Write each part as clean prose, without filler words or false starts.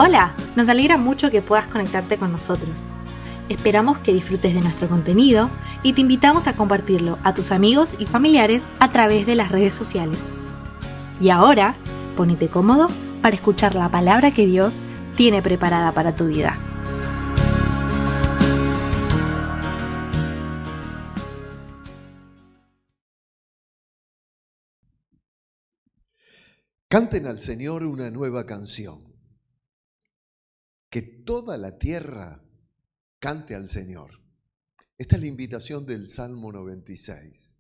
Hola, nos alegra mucho que puedas conectarte con nosotros. Esperamos que disfrutes de nuestro contenido y te invitamos a compartirlo a tus amigos y familiares a través de las redes sociales. Y ahora, ponete cómodo para escuchar la palabra que Dios tiene preparada para tu vida. Canten al Señor una nueva canción. Que toda la tierra cante al Señor. Esta es la invitación del Salmo 96.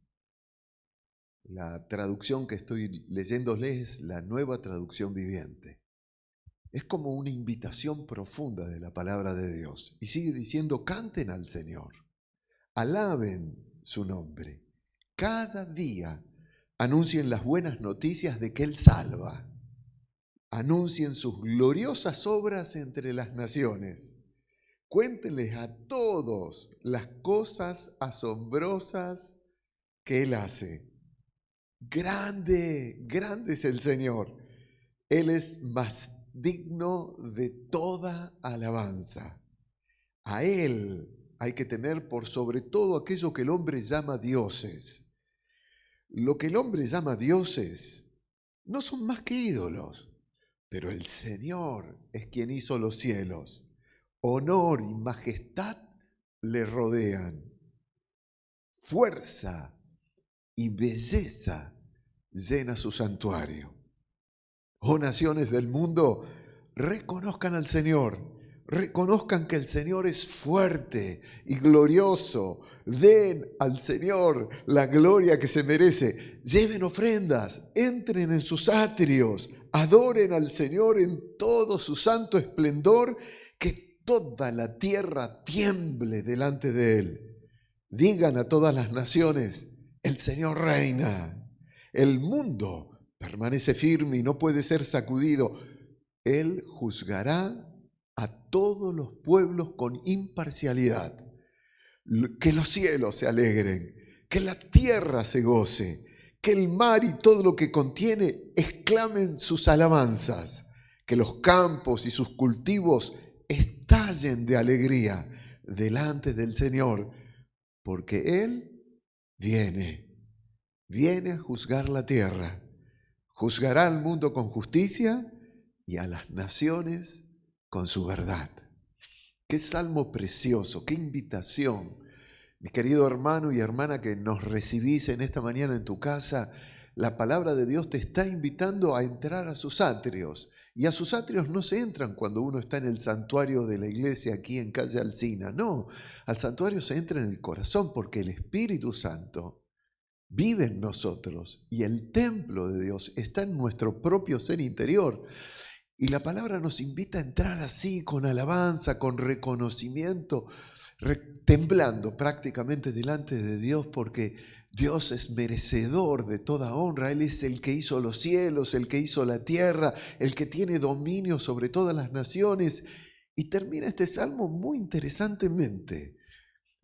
La traducción que estoy leyéndoles es la Nueva Traducción Viviente. Es como una invitación profunda de la palabra de Dios. Y sigue diciendo, canten al Señor, alaben su nombre. Cada día anuncien las buenas noticias de que Él salva. Anuncien sus gloriosas obras entre las naciones. Cuéntenles a todos las cosas asombrosas que Él hace. Grande, grande es el Señor. Él es más digno de toda alabanza. A Él hay que tener por sobre todo aquello que el hombre llama dioses. Lo que el hombre llama dioses no son más que ídolos. Pero el Señor es quien hizo los cielos. Honor y majestad le rodean. Fuerza y belleza llena su santuario. Oh naciones del mundo, reconozcan al Señor. Reconozcan que el Señor es fuerte y glorioso. Den al Señor la gloria que se merece. Lleven ofrendas, entren en sus atrios. Adoren al Señor en todo su santo esplendor, que toda la tierra tiemble delante de Él. Digan a todas las naciones, el Señor reina. El mundo permanece firme y no puede ser sacudido. Él juzgará a todos los pueblos con imparcialidad. Que los cielos se alegren, que la tierra se goce, que el mar y todo lo que contiene exclamen sus alabanzas, que los campos y sus cultivos estallen de alegría delante del Señor, porque Él viene a juzgar la tierra, juzgará al mundo con justicia y a las naciones con su verdad. Qué salmo precioso, qué invitación. Mi querido hermano y hermana que nos recibís en esta mañana en tu casa, la palabra de Dios te está invitando a entrar a sus atrios. Y a sus atrios no se entran cuando uno está en el santuario de la iglesia aquí en calle Alsina. No, al santuario se entra en el corazón porque el Espíritu Santo vive en nosotros y el templo de Dios está en nuestro propio ser interior. Y la palabra nos invita a entrar así, con alabanza, con reconocimiento, temblando prácticamente delante de Dios, porque Dios es merecedor de toda honra. Él es el que hizo los cielos, el que hizo la tierra, el que tiene dominio sobre todas las naciones. Y termina este salmo muy interesantemente,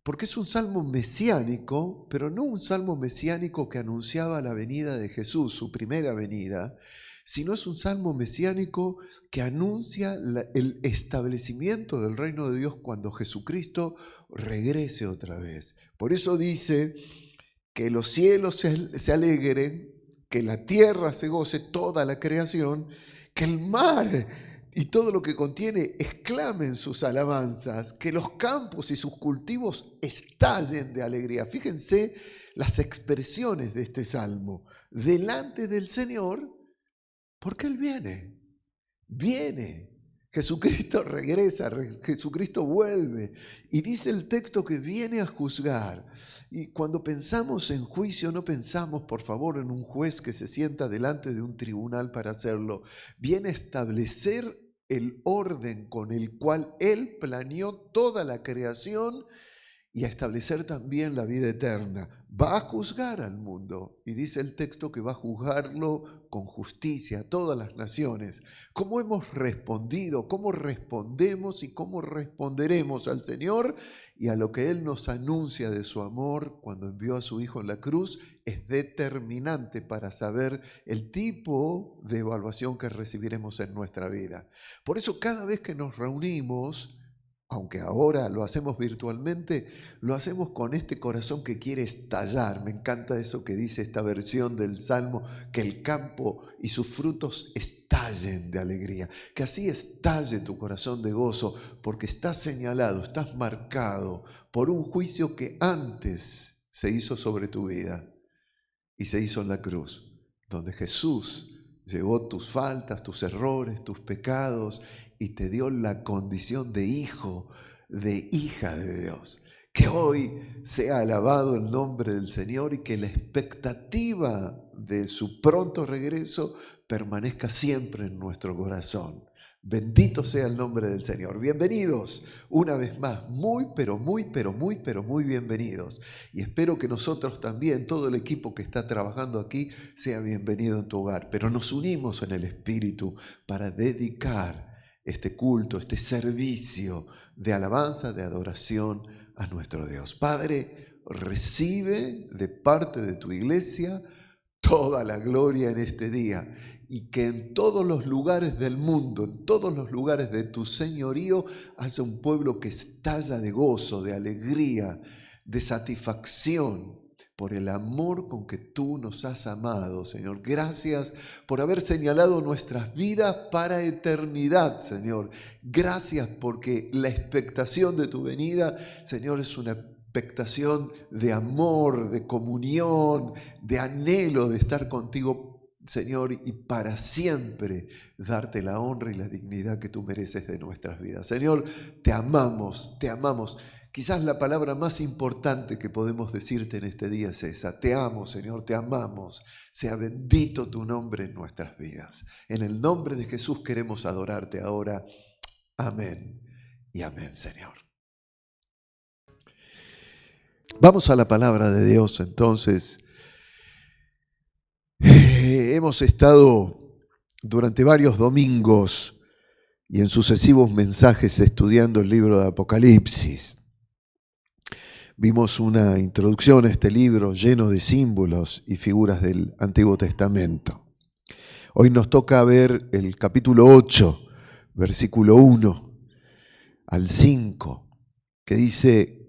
porque es un salmo mesiánico, pero no un salmo mesiánico que anunciaba la venida de Jesús, su primera venida, sino es un salmo mesiánico que anuncia el establecimiento del reino de Dios cuando Jesucristo regrese otra vez. Por eso dice que los cielos se alegren, que la tierra se goce, toda la creación, que el mar y todo lo que contiene exclamen sus alabanzas, que los campos y sus cultivos estallen de alegría. Fíjense las expresiones de este salmo. Delante del Señor, porque Él viene. Jesucristo regresa, Jesucristo vuelve. Y dice el texto que viene a juzgar. Y cuando pensamos en juicio, no pensamos, por favor, en un juez que se sienta delante de un tribunal para hacerlo. Viene a establecer el orden con el cual Él planeó toda la creación y a establecer también la vida eterna. Va a juzgar al mundo, y dice el texto que va a juzgarlo con justicia a todas las naciones. ¿Cómo hemos respondido? ¿Cómo respondemos y cómo responderemos al Señor y a lo que Él nos anuncia de su amor cuando envió a su Hijo en la cruz? Es determinante para saber el tipo de evaluación que recibiremos en nuestra vida. Por eso cada vez que nos reunimos, aunque ahora lo hacemos virtualmente, lo hacemos con este corazón que quiere estallar. Me encanta eso que dice esta versión del Salmo, que el campo y sus frutos estallen de alegría. Que así estalle tu corazón de gozo, porque estás señalado, estás marcado por un juicio que antes se hizo sobre tu vida y se hizo en la cruz, donde Jesús llevó tus faltas, tus errores, tus pecados, y te dio la condición de hijo, de hija de Dios. Que hoy sea alabado el nombre del Señor y que la expectativa de su pronto regreso permanezca siempre en nuestro corazón. Bendito sea el nombre del Señor. Bienvenidos una vez más, muy bienvenidos. Y espero que nosotros también, todo el equipo que está trabajando aquí, sea bienvenido en tu hogar. Pero nos unimos en el Espíritu para dedicar este culto, este servicio de alabanza, de adoración a nuestro Dios. Padre, recibe de parte de tu iglesia toda la gloria en este día, y que en todos los lugares del mundo, en todos los lugares de tu señorío, haya un pueblo que estalla de gozo, de alegría, de satisfacción por el amor con que tú nos has amado, Señor. Gracias por haber señalado nuestras vidas para eternidad, Señor. Gracias porque la expectación de tu venida, Señor, es una expectación de amor, de comunión, de anhelo de estar contigo, Señor, y para siempre darte la honra y la dignidad que tú mereces de nuestras vidas. Señor, te amamos, te amamos. Quizás la palabra más importante que podemos decirte en este día es esa. Te amo, Señor, te amamos. Sea bendito tu nombre en nuestras vidas. En el nombre de Jesús queremos adorarte ahora. Amén y amén, Señor. Vamos a la palabra de Dios entonces. Hemos estado durante varios domingos y en sucesivos mensajes estudiando el libro de Apocalipsis. Vimos una introducción a este libro lleno de símbolos y figuras del Antiguo Testamento. Hoy nos toca ver el capítulo 8, versículo 1 al 5, que dice: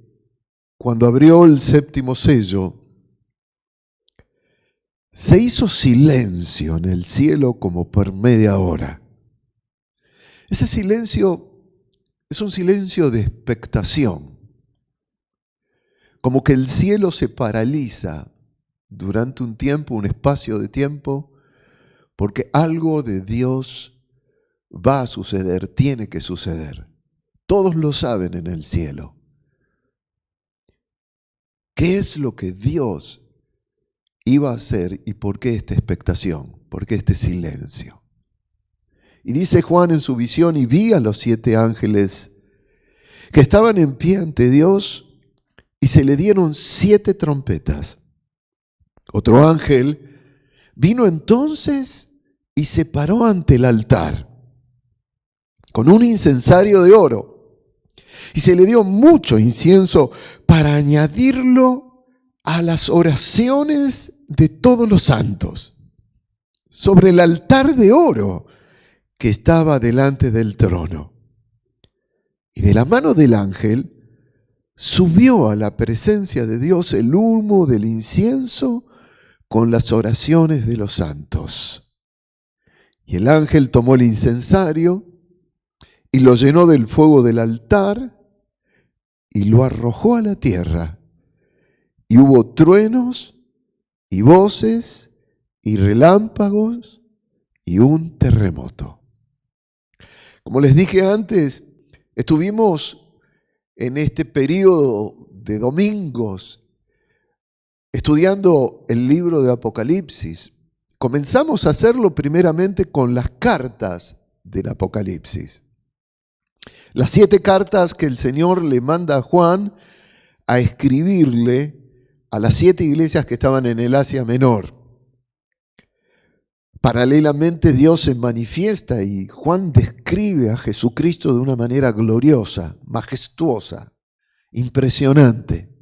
cuando abrió el séptimo sello, se hizo silencio en el cielo como por media hora. Ese silencio es un silencio de expectación. Como que el cielo se paraliza durante un tiempo, un espacio de tiempo, porque algo de Dios va a suceder, tiene que suceder. Todos lo saben en el cielo. ¿Qué es lo que Dios iba a hacer y por qué esta expectación? ¿Por qué este silencio? Y dice Juan en su visión: y vi a los 7 ángeles que estaban en pie ante Dios, y se le dieron 7 trompetas. Otro ángel vino entonces y se paró ante el altar con un incensario de oro, y se le dio mucho incienso para añadirlo a las oraciones de todos los santos sobre el altar de oro que estaba delante del trono. Y de la mano del ángel subió a la presencia de Dios el humo del incienso con las oraciones de los santos. Y el ángel tomó el incensario y lo llenó del fuego del altar y lo arrojó a la tierra. Y hubo truenos y voces y relámpagos y un terremoto. Como les dije antes, estuvimos en este periodo de domingos estudiando el libro de Apocalipsis. Comenzamos a hacerlo primeramente con las cartas del Apocalipsis. Las 7 cartas que el Señor le manda a Juan a escribirle a las 7 iglesias que estaban en el Asia Menor. Paralelamente Dios se manifiesta y Juan describe a Jesucristo de una manera gloriosa, majestuosa, impresionante.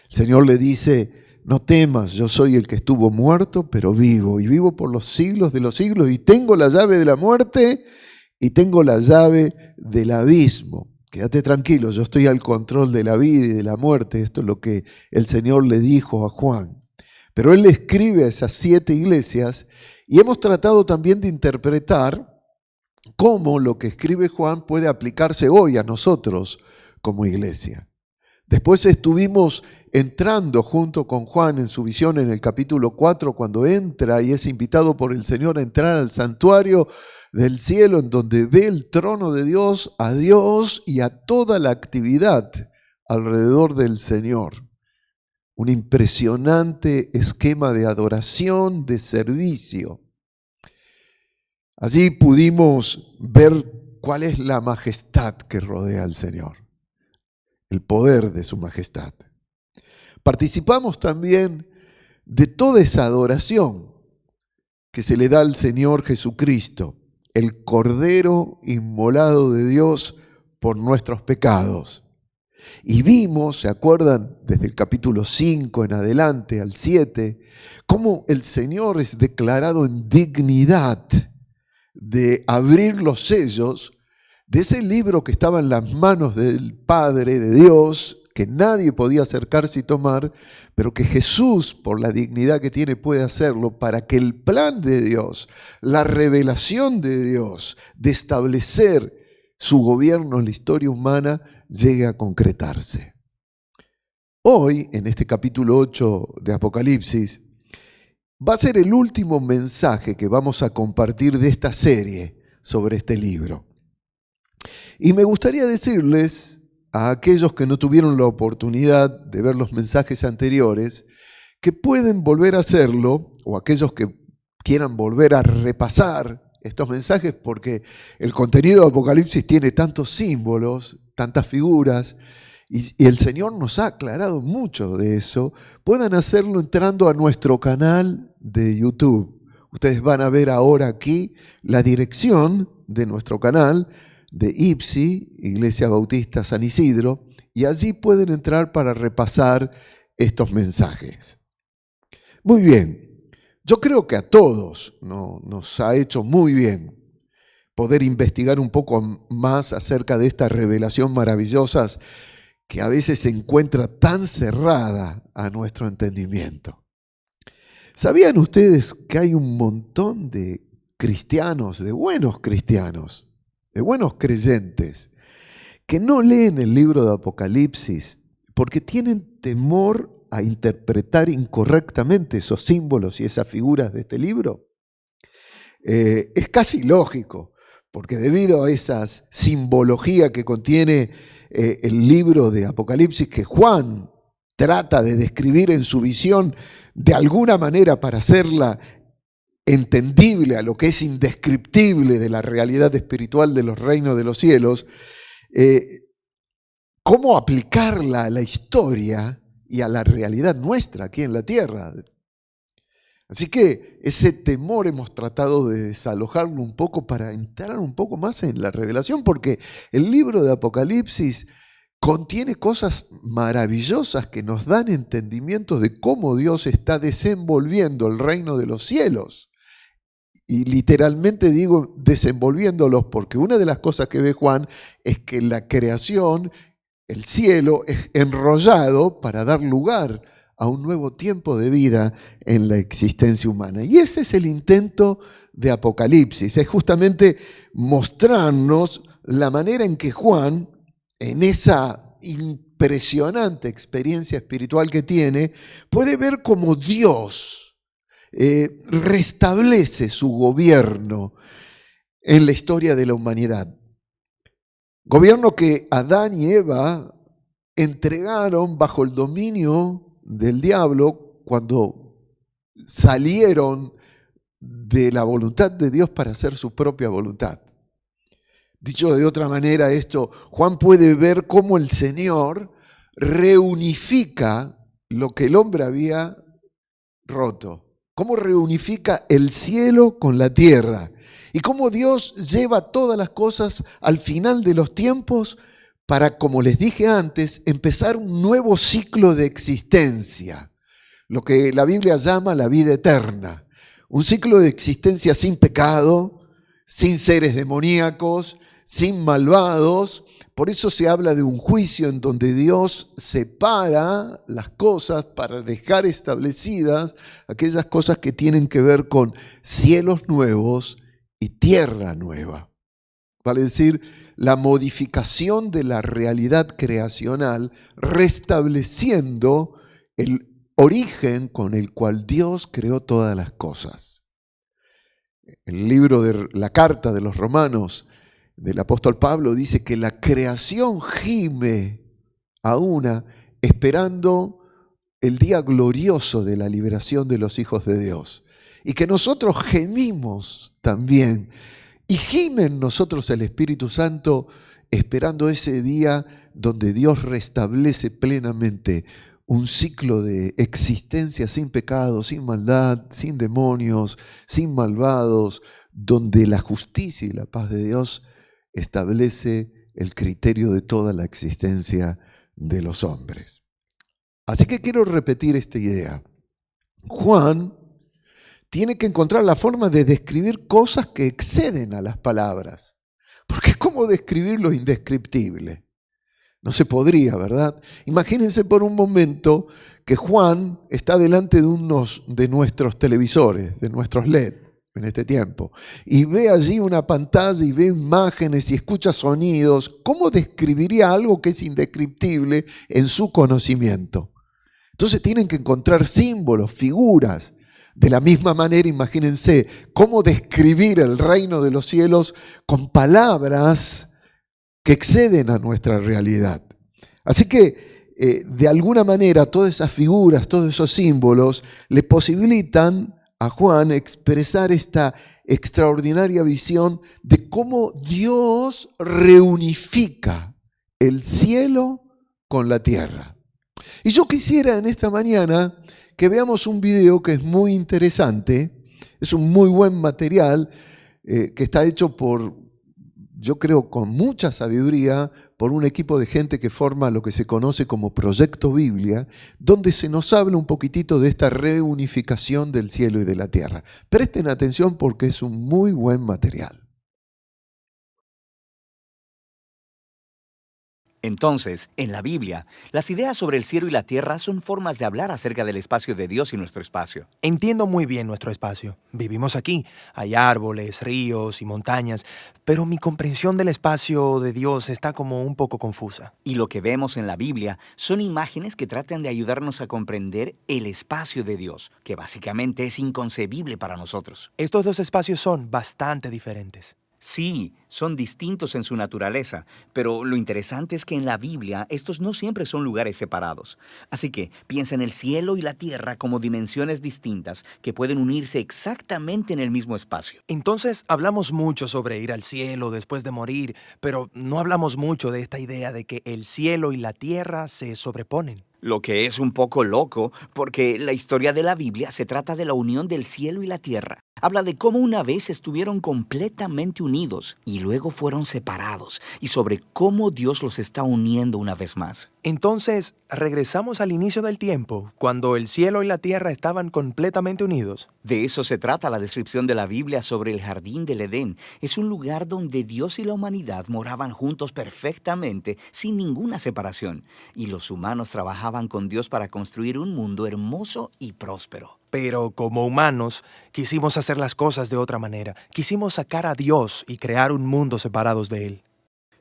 El Señor le dice: no temas, yo soy el que estuvo muerto, pero vivo, y vivo por los siglos de los siglos, y tengo la llave de la muerte y tengo la llave del abismo. Quédate tranquilo, yo estoy al control de la vida y de la muerte. Esto es lo que el Señor le dijo a Juan. Pero Él le escribe a esas 7 iglesias y hemos tratado también de interpretar cómo lo que escribe Juan puede aplicarse hoy a nosotros como iglesia. Después estuvimos entrando junto con Juan en su visión en el capítulo 4, cuando entra y es invitado por el Señor a entrar al santuario del cielo, en donde ve el trono de Dios, a Dios y a toda la actividad alrededor del Señor. Un impresionante esquema de adoración, de servicio. Allí pudimos ver cuál es la majestad que rodea al Señor, el poder de su majestad. Participamos también de toda esa adoración que se le da al Señor Jesucristo, el Cordero inmolado de Dios por nuestros pecados. Y vimos, ¿se acuerdan? Desde el capítulo 5 en adelante al 7, cómo el Señor es declarado en dignidad de abrir los sellos de ese libro que estaba en las manos del Padre, de Dios, que nadie podía acercarse y tomar, pero que Jesús, por la dignidad que tiene, puede hacerlo para que el plan de Dios, la revelación de Dios, de establecer su gobierno en la historia humana, llegue a concretarse. Hoy, en este capítulo 8 de Apocalipsis, va a ser el último mensaje que vamos a compartir de esta serie sobre este libro. Y me gustaría decirles a aquellos que no tuvieron la oportunidad de ver los mensajes anteriores, que pueden volver a hacerlo, o aquellos que quieran volver a repasar estos mensajes, porque el contenido de Apocalipsis tiene tantos símbolos, tantas figuras, y el Señor nos ha aclarado mucho de eso. Puedan hacerlo entrando a nuestro canal de YouTube. Ustedes van a ver ahora aquí la dirección de nuestro canal de IPSI, Iglesia Bautista San Isidro, y allí pueden entrar para repasar estos mensajes. Muy bien, yo creo que a todos nos ha hecho muy bien poder investigar un poco más acerca de esta revelación maravillosa que a veces se encuentra tan cerrada a nuestro entendimiento. ¿Sabían ustedes que hay un montón de cristianos, de buenos creyentes, que no leen el libro de Apocalipsis porque tienen temor a interpretar incorrectamente esos símbolos y esas figuras de este libro? Es casi lógico, porque debido a esa simbología que contiene el libro de Apocalipsis, que Juan trata de describir en su visión de alguna manera para hacerla entendible a lo que es indescriptible de la realidad espiritual de los reinos de los cielos, cómo aplicarla a la historia y a la realidad nuestra aquí en la tierra. Así que ese temor hemos tratado de desalojarlo un poco para entrar un poco más en la revelación, porque el libro de Apocalipsis contiene cosas maravillosas que nos dan entendimiento de cómo Dios está desenvolviendo el reino de los cielos. Y literalmente digo desenvolviéndolos, porque una de las cosas que ve Juan es que la creación, el cielo, es enrollado para dar lugar a un nuevo tiempo de vida en la existencia humana. Y ese es el intento de Apocalipsis, es justamente mostrarnos la manera en que Juan, en esa impresionante experiencia espiritual que tiene, puede ver cómo Dios restablece su gobierno en la historia de la humanidad. Gobierno que Adán y Eva entregaron bajo el dominio del diablo cuando salieron de la voluntad de Dios para hacer su propia voluntad. Dicho de otra manera esto, Juan puede ver cómo el Señor reunifica lo que el hombre había roto, cómo reunifica el cielo con la tierra y cómo Dios lleva todas las cosas al final de los tiempos para, como les dije antes, empezar un nuevo ciclo de existencia, lo que la Biblia llama la vida eterna, un ciclo de existencia sin pecado, sin seres demoníacos, sin malvados. Por eso se habla de un juicio en donde Dios separa las cosas para dejar establecidas aquellas cosas que tienen que ver con cielos nuevos y tierra nueva. Vale decir, la modificación de la realidad creacional, restableciendo el origen con el cual Dios creó todas las cosas. El libro de la carta de los Romanos del apóstol Pablo dice que la creación gime a una esperando el día glorioso de la liberación de los hijos de Dios. Y que nosotros gemimos también. Y gime en nosotros el Espíritu Santo esperando ese día donde Dios restablece plenamente un ciclo de existencia sin pecado, sin maldad, sin demonios, sin malvados, donde la justicia y la paz de Dios establece el criterio de toda la existencia de los hombres. Así que quiero repetir esta idea. Juan tiene que encontrar la forma de describir cosas que exceden a las palabras. Porque ¿cómo describir lo indescriptible? No se podría, ¿verdad? Imagínense por un momento que Juan está delante de unos de nuestros televisores, de nuestros LED en este tiempo, y ve allí una pantalla y ve imágenes y escucha sonidos. ¿Cómo describiría algo que es indescriptible en su conocimiento? Entonces tienen que encontrar símbolos, figuras. De la misma manera, imagínense cómo describir el reino de los cielos con palabras que exceden a nuestra realidad. Así que, de alguna manera, todas esas figuras, todos esos símbolos, le posibilitan a Juan expresar esta extraordinaria visión de cómo Dios reunifica el cielo con la tierra. Y yo quisiera en esta mañana que veamos un video que es muy interesante, es un muy buen material que está hecho por, yo creo, con mucha sabiduría, por un equipo de gente que forma lo que se conoce como Proyecto Biblia, donde se nos habla un poquitito de esta reunificación del cielo y de la tierra. Presten atención porque es un muy buen material. Entonces, en la Biblia, las ideas sobre el cielo y la tierra son formas de hablar acerca del espacio de Dios y nuestro espacio. Entiendo muy bien nuestro espacio. Vivimos aquí. Hay árboles, ríos y montañas, pero mi comprensión del espacio de Dios está como un poco confusa. Y lo que vemos en la Biblia son imágenes que tratan de ayudarnos a comprender el espacio de Dios, que básicamente es inconcebible para nosotros. Estos dos espacios son bastante diferentes. Sí, son distintos en su naturaleza, pero lo interesante es que en la Biblia estos no siempre son lugares separados. Así que piensa en el cielo y la tierra como dimensiones distintas que pueden unirse exactamente en el mismo espacio. Entonces hablamos mucho sobre ir al cielo después de morir, pero no hablamos mucho de esta idea de que el cielo y la tierra se sobreponen. Lo que es un poco loco, porque la historia de la Biblia se trata de la unión del cielo y la tierra. Habla de cómo una vez estuvieron completamente unidos y luego fueron separados, y sobre cómo Dios los está uniendo una vez más. Entonces, regresamos al inicio del tiempo, cuando el cielo y la tierra estaban completamente unidos. De eso se trata la descripción de la Biblia sobre el jardín del Edén. Es un lugar donde Dios y la humanidad moraban juntos perfectamente, sin ninguna separación, y los humanos trabajaban con Dios para construir un mundo hermoso y próspero. Pero como humanos, quisimos hacer las cosas de otra manera. Quisimos sacar a Dios y crear un mundo separados de Él.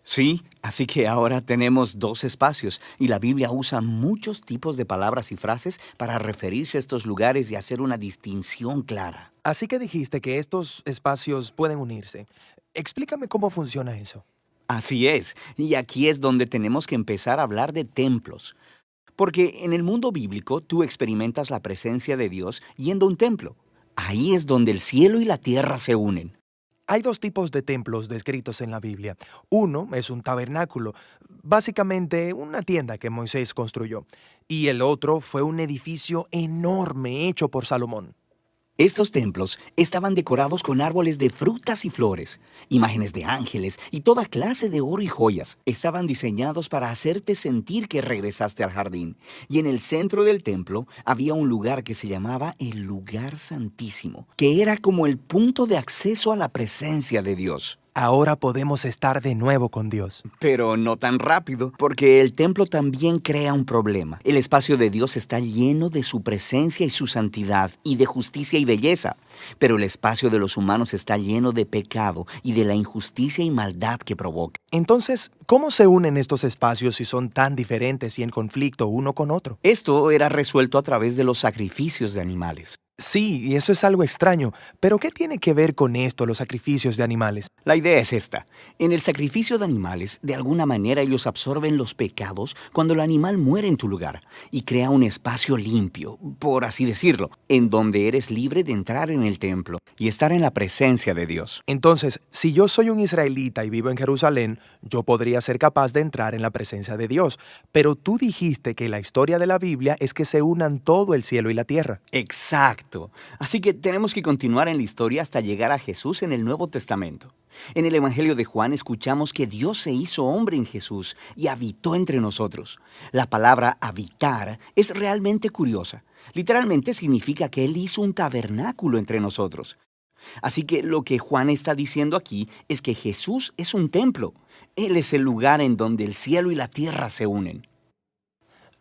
Sí, así que ahora tenemos dos espacios y la Biblia usa muchos tipos de palabras y frases para referirse a estos lugares y hacer una distinción clara. Así que dijiste que estos espacios pueden unirse. Explícame cómo funciona eso. Así es, y aquí es donde tenemos que empezar a hablar de templos. Porque en el mundo bíblico tú experimentas la presencia de Dios yendo a un templo. Ahí es donde el cielo y la tierra se unen. Hay dos tipos de templos descritos en la Biblia. Uno es un tabernáculo, básicamente una tienda que Moisés construyó, y el otro fue un edificio enorme hecho por Salomón. Estos templos estaban decorados con árboles de frutas y flores, imágenes de ángeles y toda clase de oro y joyas. Estaban diseñados para hacerte sentir que regresaste al jardín. Y en el centro del templo había un lugar que se llamaba el lugar santísimo, que era como el punto de acceso a la presencia de Dios. Ahora podemos estar de nuevo con Dios. Pero no tan rápido, porque el templo también crea un problema. El espacio de Dios está lleno de su presencia y su santidad, y de justicia y belleza. Pero el espacio de los humanos está lleno de pecado y de la injusticia y maldad que provoca. Entonces, ¿cómo se unen estos espacios si son tan diferentes y en conflicto uno con otro? Esto era resuelto a través de los sacrificios de animales. Sí, y eso es algo extraño, pero ¿qué tiene que ver con esto los sacrificios de animales? La idea es esta. En el sacrificio de animales, de alguna manera ellos absorben los pecados cuando el animal muere en tu lugar y crea un espacio limpio, por así decirlo, en donde eres libre de entrar en el templo y estar en la presencia de Dios. Entonces, si yo soy un israelita y vivo en Jerusalén, yo podría ser capaz de entrar en la presencia de Dios. Pero tú dijiste que la historia de la Biblia es que se unan todo el cielo y la tierra. Exacto. Así que tenemos que continuar en la historia hasta llegar a Jesús en el Nuevo Testamento. En el Evangelio de Juan escuchamos que Dios se hizo hombre en Jesús y habitó entre nosotros. La palabra habitar es realmente curiosa. Literalmente significa que Él hizo un tabernáculo entre nosotros. Así que lo que Juan está diciendo aquí es que Jesús es un templo. Él es el lugar en donde el cielo y la tierra se unen.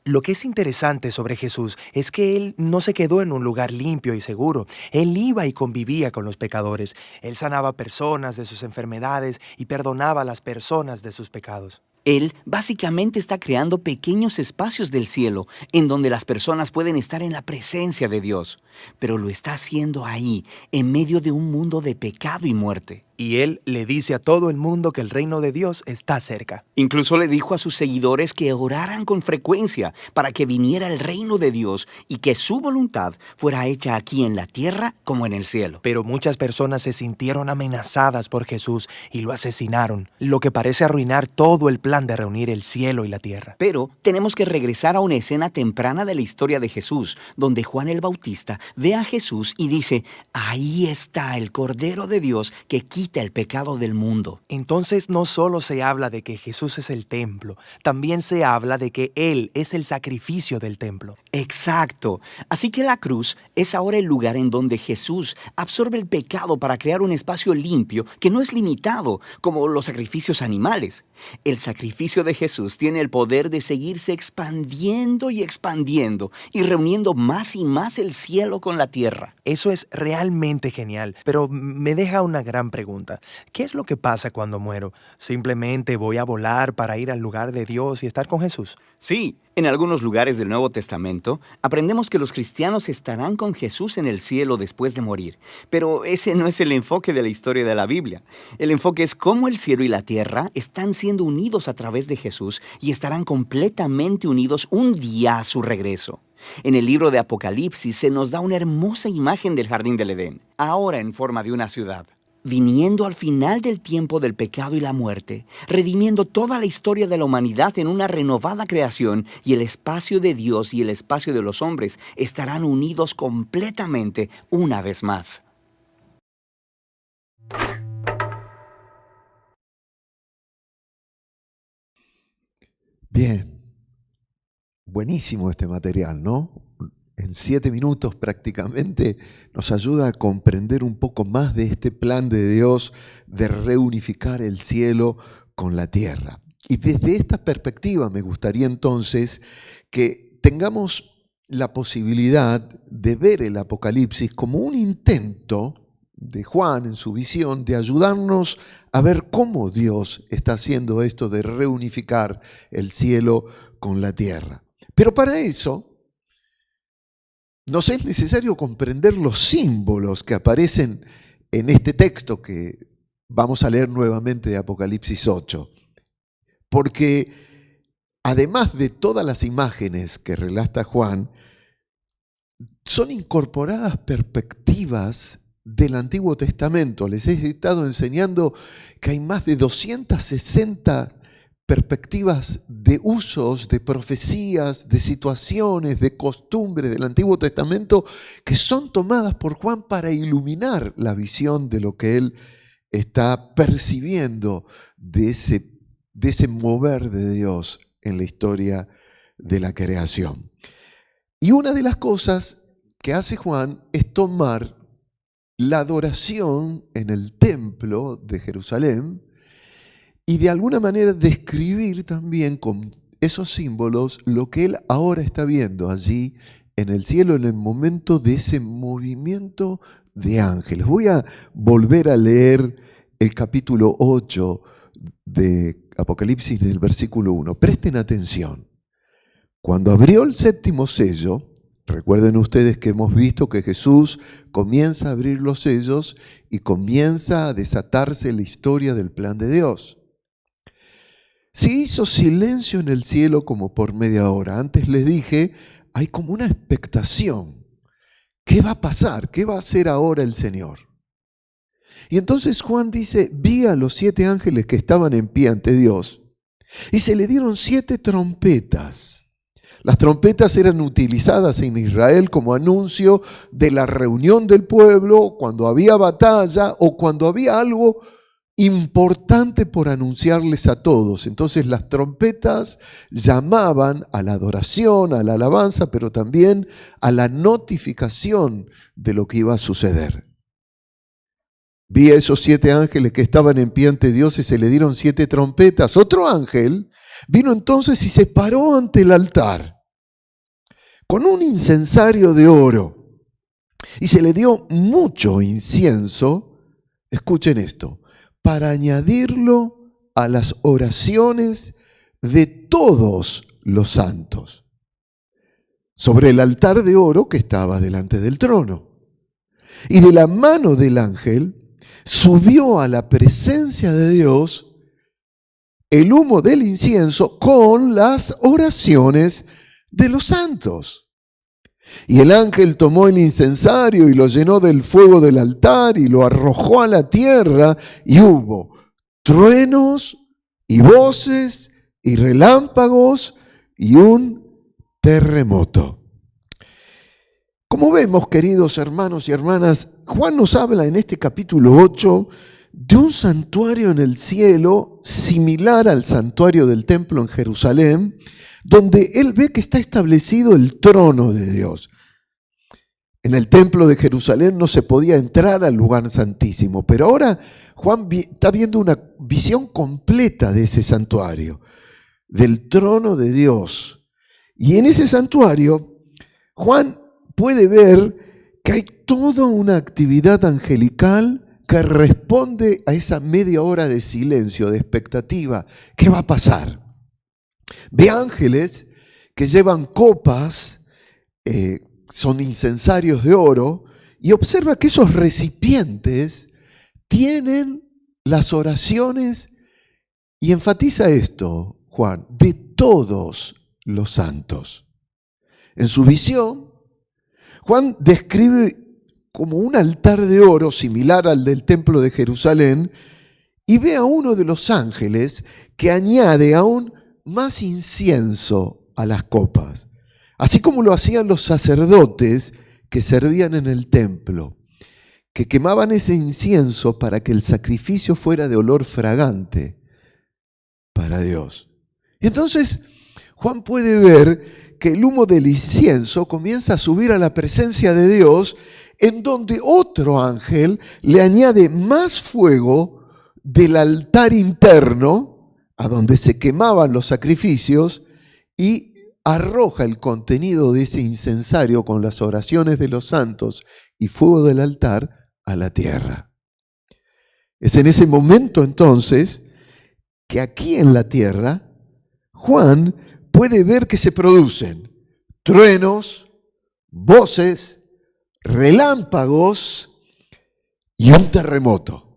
Lo que es interesante sobre Jesús es que Él no se quedó en un lugar limpio y seguro. Él iba y convivía con los pecadores. Él sanaba personas de sus enfermedades y perdonaba a las personas de sus pecados. Él básicamente está creando pequeños espacios del cielo en donde las personas pueden estar en la presencia de Dios, pero lo está haciendo ahí, en medio de un mundo de pecado y muerte. Y Él le dice a todo el mundo que el reino de Dios está cerca. Incluso le dijo a sus seguidores que oraran con frecuencia para que viniera el reino de Dios y que su voluntad fuera hecha aquí en la tierra como en el cielo. Pero muchas personas se sintieron amenazadas por Jesús y lo asesinaron, lo que parece arruinar todo el plan de reunir el cielo y la tierra. Pero tenemos que regresar a una escena temprana de la historia de Jesús, donde Juan el Bautista ve a Jesús y dice: ahí está el Cordero de Dios que quita el pecado del mundo. Entonces no solo se habla de que Jesús es el templo, también se habla de que Él es el sacrificio del templo. Exacto. Así que la cruz es ahora el lugar en donde Jesús absorbe el pecado para crear un espacio limpio que no es limitado, como los sacrificios animales. El sacrificio de Jesús tiene el poder de seguirse expandiendo y expandiendo y reuniendo más y más el cielo con la tierra. Eso es realmente genial, pero me deja una gran pregunta. ¿Qué es lo que pasa cuando muero? ¿Simplemente voy a volar para ir al lugar de Dios y estar con Jesús? Sí, en algunos lugares del Nuevo Testamento aprendemos que los cristianos estarán con Jesús en el cielo después de morir. Pero ese no es el enfoque de la historia de la Biblia. El enfoque es cómo el cielo y la tierra están siendo unidos a través de Jesús y estarán completamente unidos un día a su regreso. En el libro de Apocalipsis se nos da una hermosa imagen del jardín del Edén, ahora en forma de una ciudad, viniendo al final del tiempo del pecado y la muerte, redimiendo toda la historia de la humanidad en una renovada creación, y el espacio de Dios y el espacio de los hombres estarán unidos completamente una vez más. Bien, buenísimo este material, ¿no? En 7 minutos prácticamente nos ayuda a comprender un poco más de este plan de Dios de reunificar el cielo con la tierra. Y desde esta perspectiva me gustaría entonces que tengamos la posibilidad de ver el Apocalipsis como un intento de Juan en su visión de ayudarnos a ver cómo Dios está haciendo esto de reunificar el cielo con la tierra. Pero para eso nos es necesario comprender los símbolos que aparecen en este texto que vamos a leer nuevamente de Apocalipsis 8. Porque además de todas las imágenes que relata Juan, son incorporadas perspectivas del Antiguo Testamento. Les he estado enseñando que hay más de 260 perspectivas de usos, de profecías, de situaciones, de costumbres del Antiguo Testamento que son tomadas por Juan para iluminar la visión de lo que él está percibiendo de ese mover de Dios en la historia de la creación. Y una de las cosas que hace Juan es tomar la adoración en el templo de Jerusalén y de alguna manera describir también con esos símbolos lo que él ahora está viendo allí en el cielo en el momento de ese movimiento de ángeles. Voy a volver a leer el capítulo 8 de Apocalipsis en el versículo 1. Presten atención. Cuando abrió el séptimo sello, recuerden ustedes que hemos visto que Jesús comienza a abrir los sellos y comienza a desatarse la historia del plan de Dios. Se hizo silencio en el cielo como por media hora. Antes les dije, hay como una expectación. ¿Qué va a pasar? ¿Qué va a hacer ahora el Señor? Y entonces Juan dice, vi a los 7 ángeles que estaban en pie ante Dios y se le dieron 7 trompetas. Las trompetas eran utilizadas en Israel como anuncio de la reunión del pueblo, cuando había batalla o cuando había algo importante por anunciarles a todos. Entonces las trompetas llamaban a la adoración, a la alabanza, pero también a la notificación de lo que iba a suceder. Vi a esos 7 ángeles que estaban en pie ante Dios y se le dieron 7 trompetas. Otro ángel vino entonces y se paró ante el altar con un incensario de oro y se le dio mucho incienso, escuchen esto, para añadirlo a las oraciones de todos los santos, sobre el altar de oro que estaba delante del trono. Y de la mano del ángel subió a la presencia de Dios el humo del incienso con las oraciones de los santos. Y el ángel tomó el incensario y lo llenó del fuego del altar y lo arrojó a la tierra, y hubo truenos y voces y relámpagos y un terremoto. Como vemos, queridos hermanos y hermanas, Juan nos habla en este capítulo 8 de un santuario en el cielo similar al santuario del templo en Jerusalén, donde él ve que está establecido el trono de Dios. En el templo de Jerusalén no se podía entrar al lugar santísimo, pero ahora Juan está viendo una visión completa de ese santuario, del trono de Dios. Y en ese santuario, Juan puede ver que hay toda una actividad angelical que responde a esa media hora de silencio, de expectativa. ¿Qué va a pasar? Ve ángeles que llevan copas, son incensarios de oro, y observa que esos recipientes tienen las oraciones, y enfatiza esto, Juan, de todos los santos. En su visión, Juan describe como un altar de oro similar al del templo de Jerusalén, y ve a uno de los ángeles que añade aún más incienso a las copas, así como lo hacían los sacerdotes que servían en el templo, que quemaban ese incienso para que el sacrificio fuera de olor fragante para Dios. Y entonces Juan puede ver que el humo del incienso comienza a subir a la presencia de Dios, en donde otro ángel le añade más fuego del altar interno, a donde se quemaban los sacrificios, y arroja el contenido de ese incensario con las oraciones de los santos y fuego del altar a la tierra. Es en ese momento entonces que aquí en la tierra Juan puede ver que se producen truenos, voces, relámpagos y un terremoto.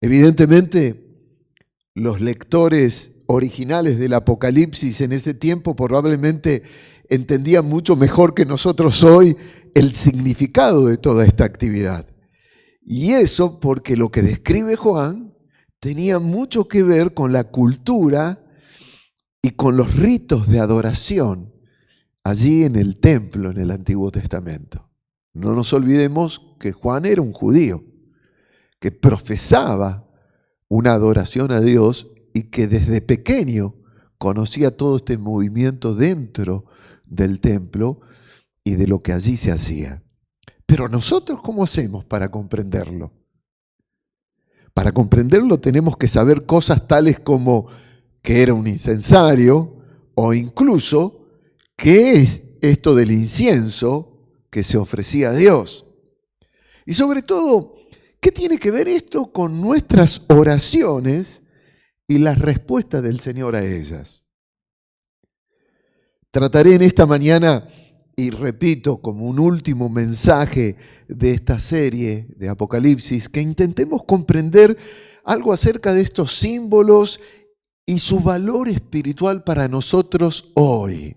Evidentemente, los lectores originales del Apocalipsis en ese tiempo probablemente entendía mucho mejor que nosotros hoy el significado de toda esta actividad. Y eso porque lo que describe Juan tenía mucho que ver con la cultura y con los ritos de adoración allí en el templo en el Antiguo Testamento. No nos olvidemos que Juan era un judío que profesaba una adoración a Dios y que desde pequeño conocía todo este movimiento dentro del templo y de lo que allí se hacía. Pero nosotros, ¿cómo hacemos para comprenderlo? Para comprenderlo tenemos que saber cosas tales como que era un incensario o incluso qué es esto del incienso que se ofrecía a Dios. Y sobre todo, ¿qué tiene que ver esto con nuestras oraciones y las respuestas del Señor a ellas? Trataré en esta mañana, y repito como un último mensaje de esta serie de Apocalipsis, que intentemos comprender algo acerca de estos símbolos y su valor espiritual para nosotros hoy.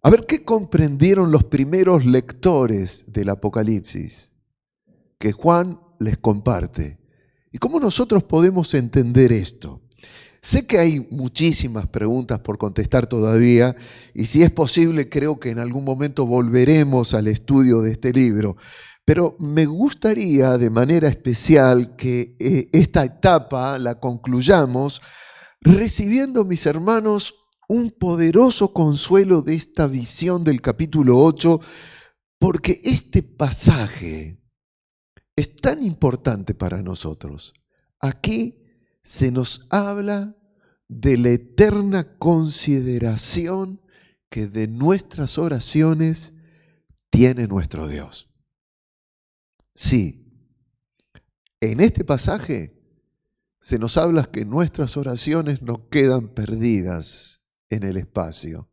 A ver, ¿qué comprendieron los primeros lectores del Apocalipsis que Juan les comparte? ¿Y cómo nosotros podemos entender esto? Sé que hay muchísimas preguntas por contestar todavía y si es posible creo que en algún momento volveremos al estudio de este libro, pero me gustaría de manera especial que esta etapa la concluyamos recibiendo, mis hermanos, un poderoso consuelo de esta visión del capítulo 8, porque este pasaje es tan importante para nosotros. Aquí se nos habla de la eterna consideración que de nuestras oraciones tiene nuestro Dios. Sí, en este pasaje se nos habla que nuestras oraciones no quedan perdidas en el espacio,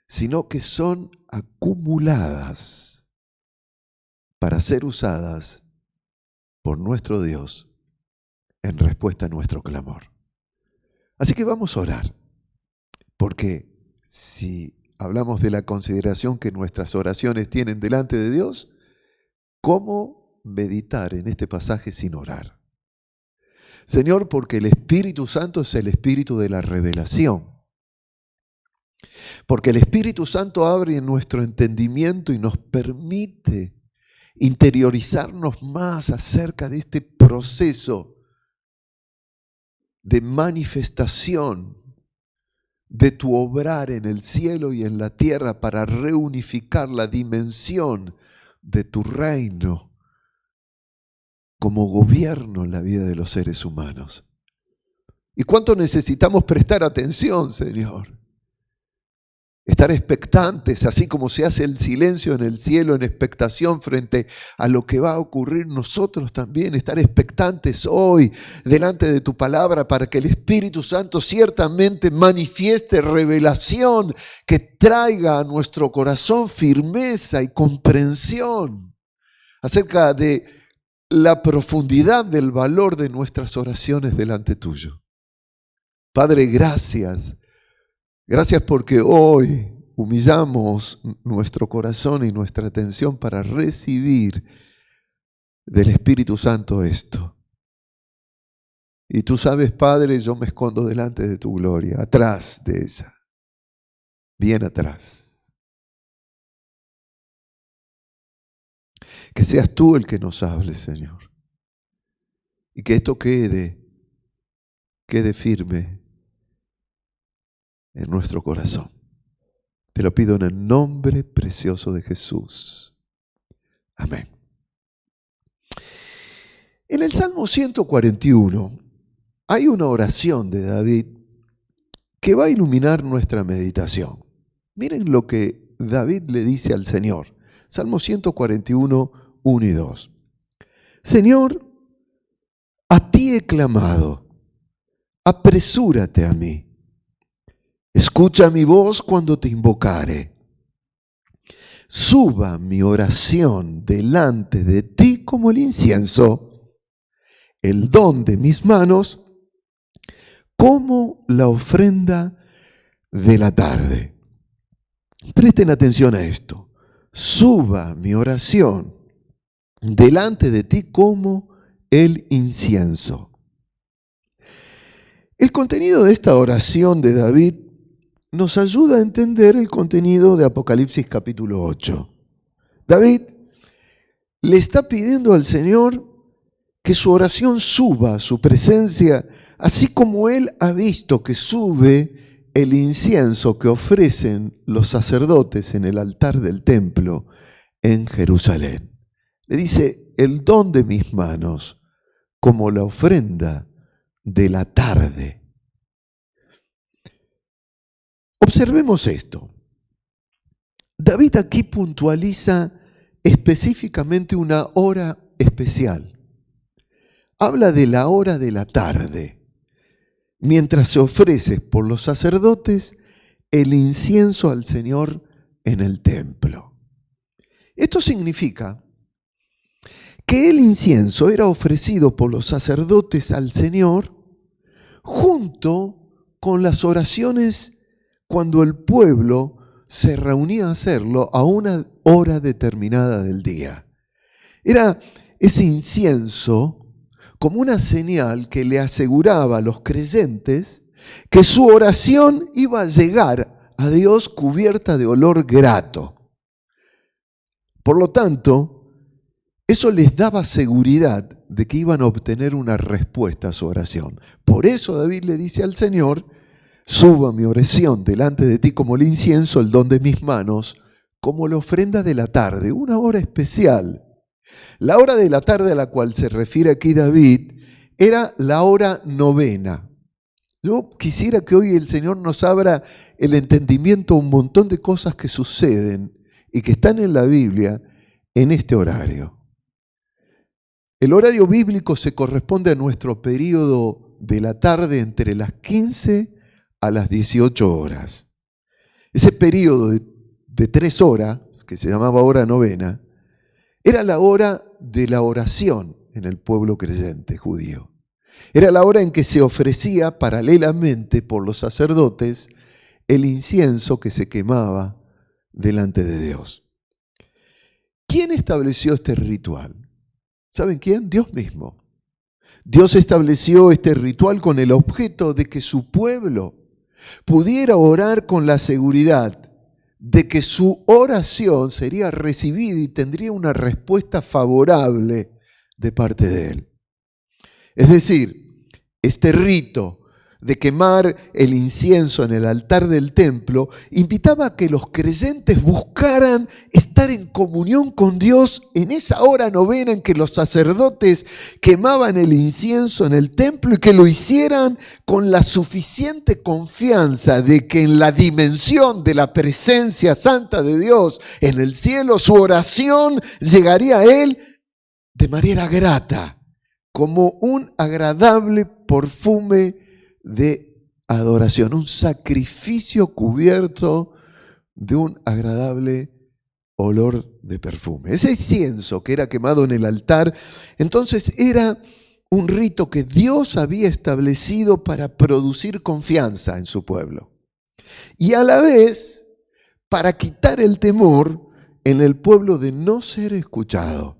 sino que son acumuladas para ser usadas por nuestro Dios en respuesta a nuestro clamor. Así que vamos a orar, porque si hablamos de la consideración que nuestras oraciones tienen delante de Dios, ¿cómo meditar en este pasaje sin orar? Señor, porque el Espíritu Santo es el Espíritu de la revelación, porque el Espíritu Santo abre nuestro entendimiento y nos permite interiorizarnos más acerca de este proceso de manifestación de tu obrar en el cielo y en la tierra para reunificar la dimensión de tu reino como gobierno en la vida de los seres humanos. ¿Y cuánto necesitamos prestar atención, Señor? Estar expectantes, así como se hace el silencio en el cielo en expectación frente a lo que va a ocurrir, nosotros también estar expectantes hoy delante de tu palabra para que el Espíritu Santo ciertamente manifieste revelación que traiga a nuestro corazón firmeza y comprensión acerca de la profundidad del valor de nuestras oraciones delante tuyo. Padre, gracias. Gracias porque hoy humillamos nuestro corazón y nuestra atención para recibir del Espíritu Santo esto. Y tú sabes, Padre, yo me escondo delante de tu gloria, atrás de ella, bien atrás. Que seas tú el que nos hable, Señor. Y que esto quede firme en nuestro corazón. Te lo pido en el nombre precioso de Jesús. Amén. En el Salmo 141 hay una oración de David que va a iluminar nuestra meditación. Miren lo que David le dice al Señor. Salmo 141, 1 y 2. Señor, a ti he clamado, apresúrate a mí. Escucha mi voz cuando te invocare. Suba mi oración delante de ti como el incienso, el don de mis manos como la ofrenda de la tarde. Presten atención a esto. Suba mi oración delante de ti como el incienso. El contenido de esta oración de David nos ayuda a entender el contenido de Apocalipsis capítulo 8. David le está pidiendo al Señor que su oración suba a su presencia, así como él ha visto que sube el incienso que ofrecen los sacerdotes en el altar del templo en Jerusalén. Le dice, el don de mis manos, como la ofrenda de la tarde. Observemos esto. David aquí puntualiza específicamente una hora especial. Habla de la hora de la tarde, mientras se ofrece por los sacerdotes el incienso al Señor en el templo. Esto significa que el incienso era ofrecido por los sacerdotes al Señor junto con las oraciones cuando el pueblo se reunía a hacerlo a una hora determinada del día. Era ese incienso como una señal que le aseguraba a los creyentes que su oración iba a llegar a Dios cubierta de olor grato. Por lo tanto, eso les daba seguridad de que iban a obtener una respuesta a su oración. Por eso David le dice al Señor, suba mi oración delante de ti como el incienso, el don de mis manos, como la ofrenda de la tarde, una hora especial. La hora de la tarde a la cual se refiere aquí David era la hora novena. Yo quisiera que hoy el Señor nos abra el entendimiento a un montón de cosas que suceden y que están en la Biblia en este horario. El horario bíblico se corresponde a nuestro periodo de la tarde entre las 15 a las 18 horas. Ese periodo de 3 horas, que se llamaba hora novena, era la hora de la oración en el pueblo creyente judío. Era la hora en que se ofrecía paralelamente por los sacerdotes el incienso que se quemaba delante de Dios. ¿Quién estableció este ritual? ¿Saben quién? Dios mismo. Dios estableció este ritual con el objeto de que su pueblo pudiera orar con la seguridad de que su oración sería recibida y tendría una respuesta favorable de parte de Él. Es decir, este rito de quemar el incienso en el altar del templo invitaba a que los creyentes buscaran estar en comunión con Dios en esa hora novena en que los sacerdotes quemaban el incienso en el templo y que lo hicieran con la suficiente confianza de que en la dimensión de la presencia santa de Dios en el cielo su oración llegaría a Él de manera grata, como un agradable perfume de adoración, un sacrificio cubierto de un agradable olor de perfume. Ese incienso que era quemado en el altar, entonces era un rito que Dios había establecido para producir confianza en su pueblo. Y a la vez, para quitar el temor en el pueblo de no ser escuchado.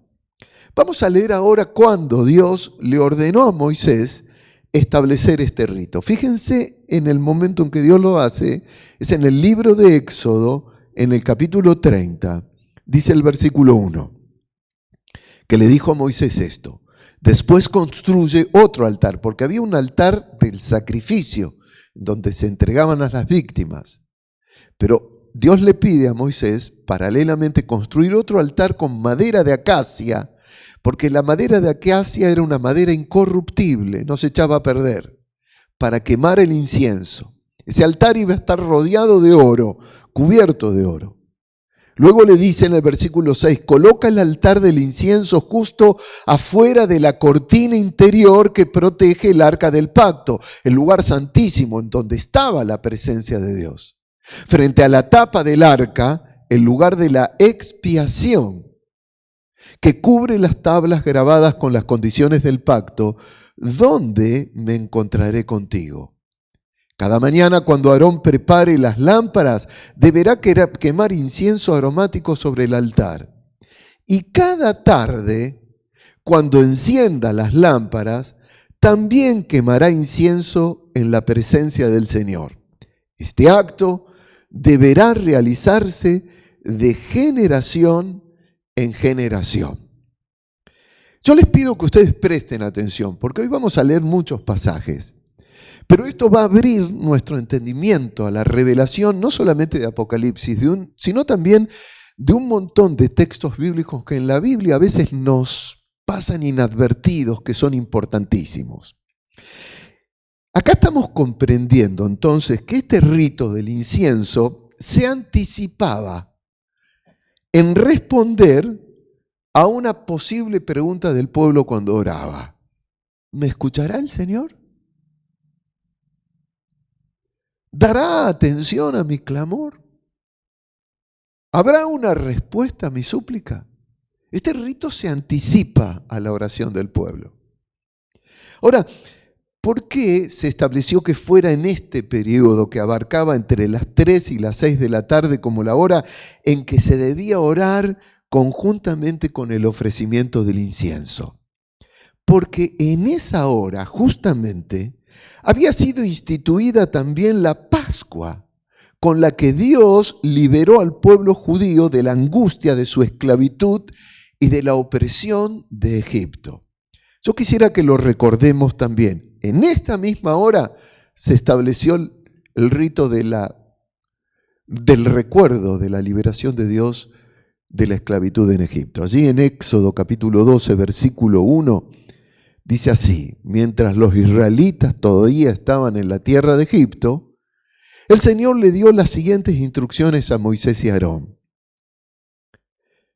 Vamos a leer ahora cuando Dios le ordenó a Moisés establecer este rito. Fíjense en el momento en que Dios lo hace, es en el libro de Éxodo, en el capítulo 30, dice el versículo 1, que le dijo a Moisés esto: después construye otro altar, porque había un altar del sacrificio, donde se entregaban a las víctimas. Pero Dios le pide a Moisés, paralelamente, construir otro altar con madera de acacia, porque la madera de acacia era una madera incorruptible, no se echaba a perder, para quemar el incienso. Ese altar iba a estar rodeado de oro, cubierto de oro. Luego le dice en el versículo 6, coloca el altar del incienso justo afuera de la cortina interior que protege el arca del pacto, el lugar santísimo en donde estaba la presencia de Dios. Frente a la tapa del arca, el lugar de la expiación, que cubre las tablas grabadas con las condiciones del pacto, ¿dónde me encontraré contigo? Cada mañana cuando Aarón prepare las lámparas, deberá quemar incienso aromático sobre el altar. Y cada tarde, cuando encienda las lámparas, también quemará incienso en la presencia del Señor. Este acto deberá realizarse de generación en generación. Yo les pido que ustedes presten atención, porque hoy vamos a leer muchos pasajes. Pero esto va a abrir nuestro entendimiento a la revelación, no solamente de Apocalipsis, sino también de un montón de textos bíblicos que en la Biblia a veces nos pasan inadvertidos, que son importantísimos. Acá estamos comprendiendo entonces que este rito del incienso se anticipaba en responder a una posible pregunta del pueblo cuando oraba. ¿Me escuchará el Señor? ¿Dará atención a mi clamor? ¿Habrá una respuesta a mi súplica? Este rito se anticipa a la oración del pueblo. Ahora, ¿por qué se estableció que fuera en este periodo que abarcaba entre las 3 y las 6 de la tarde como la hora en que se debía orar conjuntamente con el ofrecimiento del incienso? Porque en esa hora, justamente, había sido instituida también la Pascua, con la que Dios liberó al pueblo judío de la angustia de su esclavitud y de la opresión de Egipto. Yo quisiera que lo recordemos también. En esta misma hora se estableció el rito del recuerdo de la liberación de Dios de la esclavitud en Egipto. Allí en Éxodo capítulo 12, versículo 1, dice así: mientras los israelitas todavía estaban en la tierra de Egipto, el Señor le dio las siguientes instrucciones a Moisés y Aarón.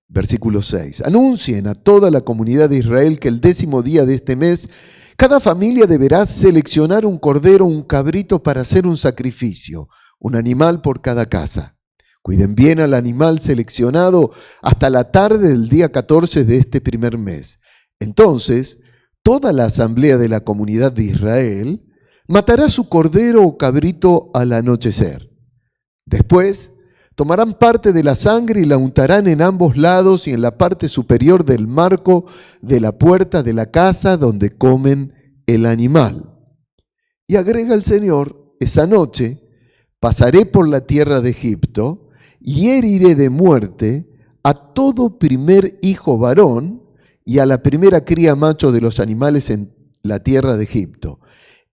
Versículo 6. Anuncien a toda la comunidad de Israel que el 10º día de este mes, cada familia deberá seleccionar un cordero o un cabrito para hacer un sacrificio, un animal por cada casa. Cuiden bien al animal seleccionado hasta la tarde del día 14 de este primer mes. Entonces, toda la asamblea de la comunidad de Israel matará su cordero o cabrito al anochecer. Después, tomarán parte de la sangre y la untarán en ambos lados y en la parte superior del marco de la puerta de la casa donde comen el animal. Y agrega el Señor: esa noche pasaré por la tierra de Egipto y heriré de muerte a todo primer hijo varón y a la primera cría macho de los animales en la tierra de Egipto.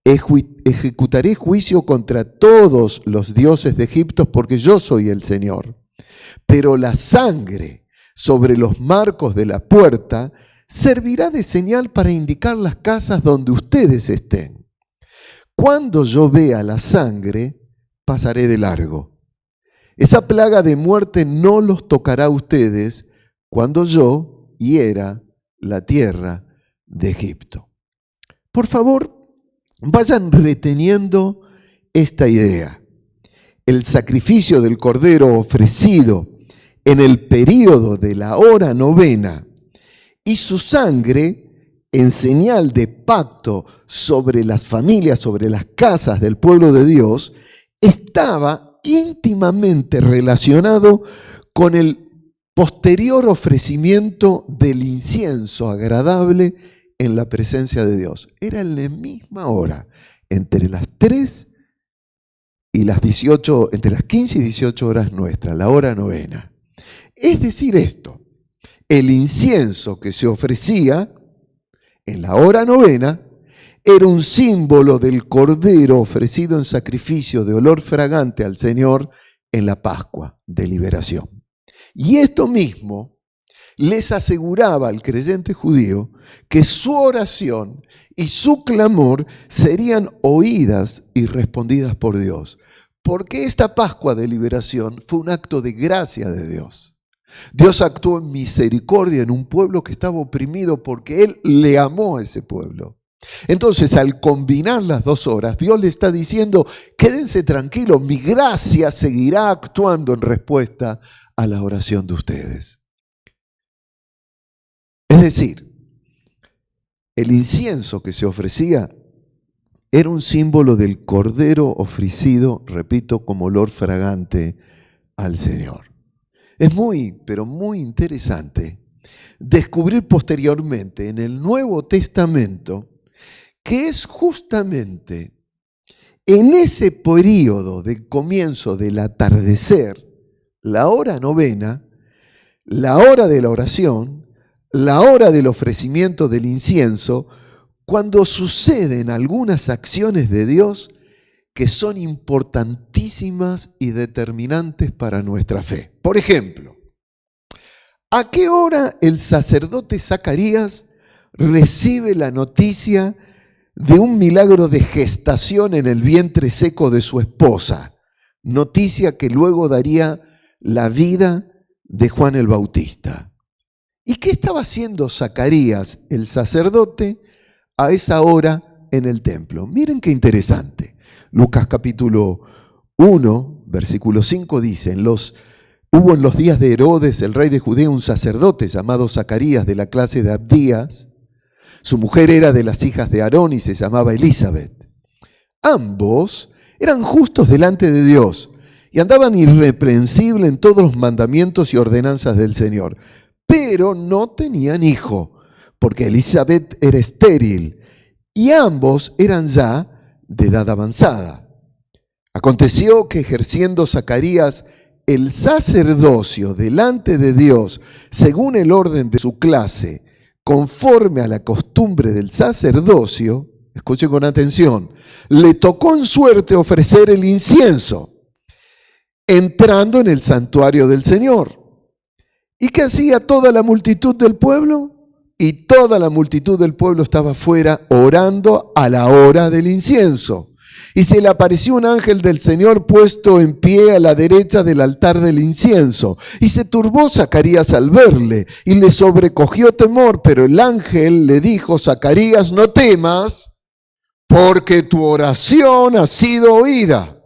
Ejecutaré juicio contra todos los dioses de Egipto, porque yo soy el Señor. Pero la sangre sobre los marcos de la puerta servirá de señal para indicar las casas donde ustedes estén. Cuando yo vea la sangre, pasaré de largo. Esa plaga de muerte no los tocará a ustedes cuando yo hiera la tierra de Egipto. Por favor, vayan reteniendo esta idea. El sacrificio del cordero ofrecido en el período de la hora novena y su sangre en señal de pacto sobre las familias, sobre las casas del pueblo de Dios, estaba íntimamente relacionado con el posterior ofrecimiento del incienso agradable en la presencia de Dios. Era en la misma hora, entre las 3 y las 18, entre las 15 y 18 horas nuestras, la hora novena. Es decir esto, el incienso que se ofrecía en la hora novena era un símbolo del cordero ofrecido en sacrificio de olor fragante al Señor en la Pascua de liberación. Y esto mismo les aseguraba al creyente judío que su oración y su clamor serían oídas y respondidas por Dios. Porque esta Pascua de liberación fue un acto de gracia de Dios. Dios actuó en misericordia en un pueblo que estaba oprimido porque Él le amó a ese pueblo. Entonces, al combinar las dos horas, Dios le está diciendo: quédense tranquilos, mi gracia seguirá actuando en respuesta a la oración de ustedes. Es decir, el incienso que se ofrecía era un símbolo del cordero ofrecido, repito, como olor fragante al Señor. Es muy, pero muy interesante descubrir posteriormente en el Nuevo Testamento que es justamente en ese periodo del comienzo del atardecer, la hora novena, la hora de la oración, la hora del ofrecimiento del incienso, cuando suceden algunas acciones de Dios que son importantísimas y determinantes para nuestra fe. Por ejemplo, ¿a qué hora el sacerdote Zacarías recibe la noticia de un milagro de gestación en el vientre seco de su esposa? Noticia que luego daría la vida de Juan el Bautista. ¿Y qué estaba haciendo Zacarías, el sacerdote, a esa hora en el templo? Miren qué interesante. Lucas capítulo 1, versículo 5 dice, hubo en los días de Herodes, el rey de Judea, un sacerdote llamado Zacarías de la clase de Abdías. Su mujer era de las hijas de Aarón y se llamaba Elizabeth. Ambos eran justos delante de Dios y andaban irreprensibles en todos los mandamientos y ordenanzas del Señor. Pero no tenían hijo, porque Elizabeth era estéril y ambos eran ya de edad avanzada. Aconteció que ejerciendo Zacarías el sacerdocio delante de Dios, según el orden de su clase, conforme a la costumbre del sacerdocio, escuchen con atención, le tocó en suerte ofrecer el incienso, entrando en el santuario del Señor. ¿Y qué hacía toda la multitud del pueblo? Y toda la multitud del pueblo estaba afuera orando a la hora del incienso. Y se le apareció un ángel del Señor puesto en pie a la derecha del altar del incienso. Y se turbó Zacarías al verle y le sobrecogió temor. Pero el ángel le dijo: Zacarías, no temas, porque tu oración ha sido oída.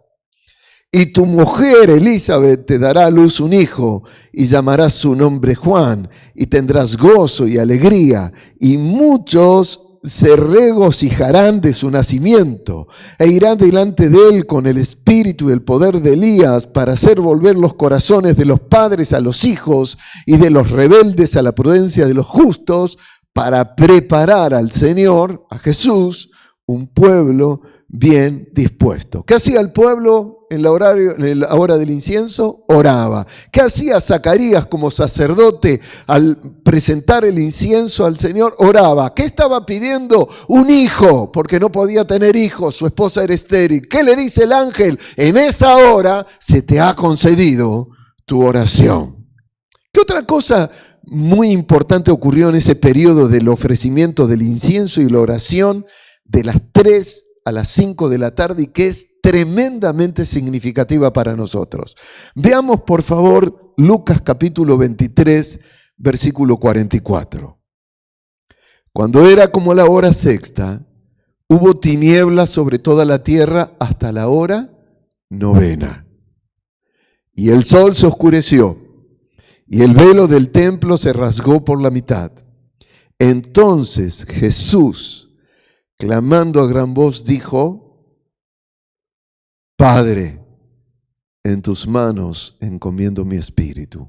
Y tu mujer Elizabeth te dará a luz un hijo y llamarás su nombre Juan, y tendrás gozo y alegría, y muchos se regocijarán de su nacimiento, e irán delante de él con el espíritu y el poder de Elías para hacer volver los corazones de los padres a los hijos y de los rebeldes a la prudencia de los justos, para preparar al Señor, a Jesús, un pueblo bien dispuesto. ¿Qué hacía el pueblo en la hora del incienso? Oraba. ¿Qué hacía Zacarías como sacerdote al presentar el incienso al Señor? Oraba. ¿Qué estaba pidiendo? Un hijo, porque no podía tener hijos, su esposa era estéril. ¿Qué le dice el ángel? En esa hora se te ha concedido tu oración. ¿Qué otra cosa muy importante ocurrió en ese periodo del ofrecimiento del incienso y la oración de las 3 a las 5 de la tarde, y que es tremendamente significativa para nosotros? Veamos, por favor, Lucas capítulo 23, versículo 44. Cuando era como la hora sexta, hubo tinieblas sobre toda la tierra hasta la hora novena. Y el sol se oscureció, y el velo del templo se rasgó por la mitad. Entonces Jesús, clamando a gran voz, dijo: Padre, en tus manos encomiendo mi espíritu.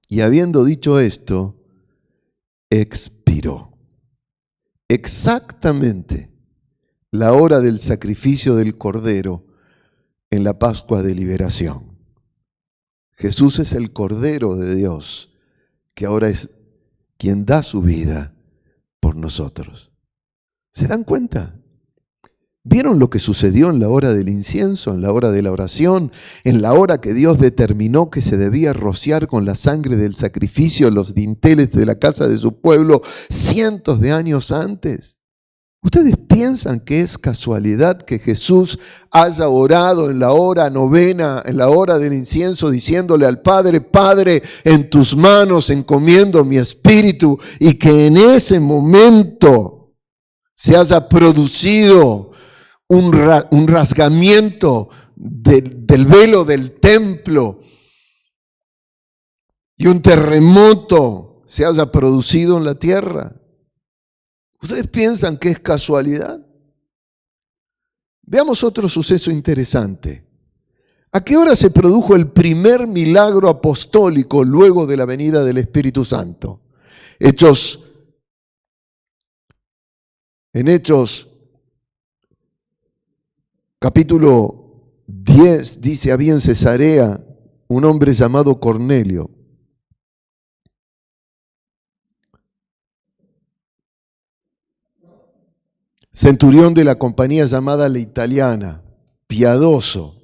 Y habiendo dicho esto, expiró. Exactamente la hora del sacrificio del Cordero en la Pascua de Liberación. Jesús es el Cordero de Dios, que ahora es quien da su vida por nosotros. ¿Se dan cuenta? ¿Vieron lo que sucedió en la hora del incienso, en la hora de la oración, en la hora que Dios determinó que se debía rociar con la sangre del sacrificio los dinteles de la casa de su pueblo cientos de años antes? ¿Ustedes piensan que es casualidad que Jesús haya orado en la hora novena, en la hora del incienso, diciéndole al Padre: Padre, en tus manos encomiendo mi espíritu, y que en ese momento se haya producido un rasgamiento del velo del templo y un terremoto se haya producido en la tierra? ¿Ustedes piensan que es casualidad? Veamos otro suceso interesante. ¿A qué hora se produjo el primer milagro apostólico luego de la venida del Espíritu Santo? En Hechos capítulo 10 dice, había en Cesarea un hombre llamado Cornelio. Centurión de la compañía llamada La Italiana, piadoso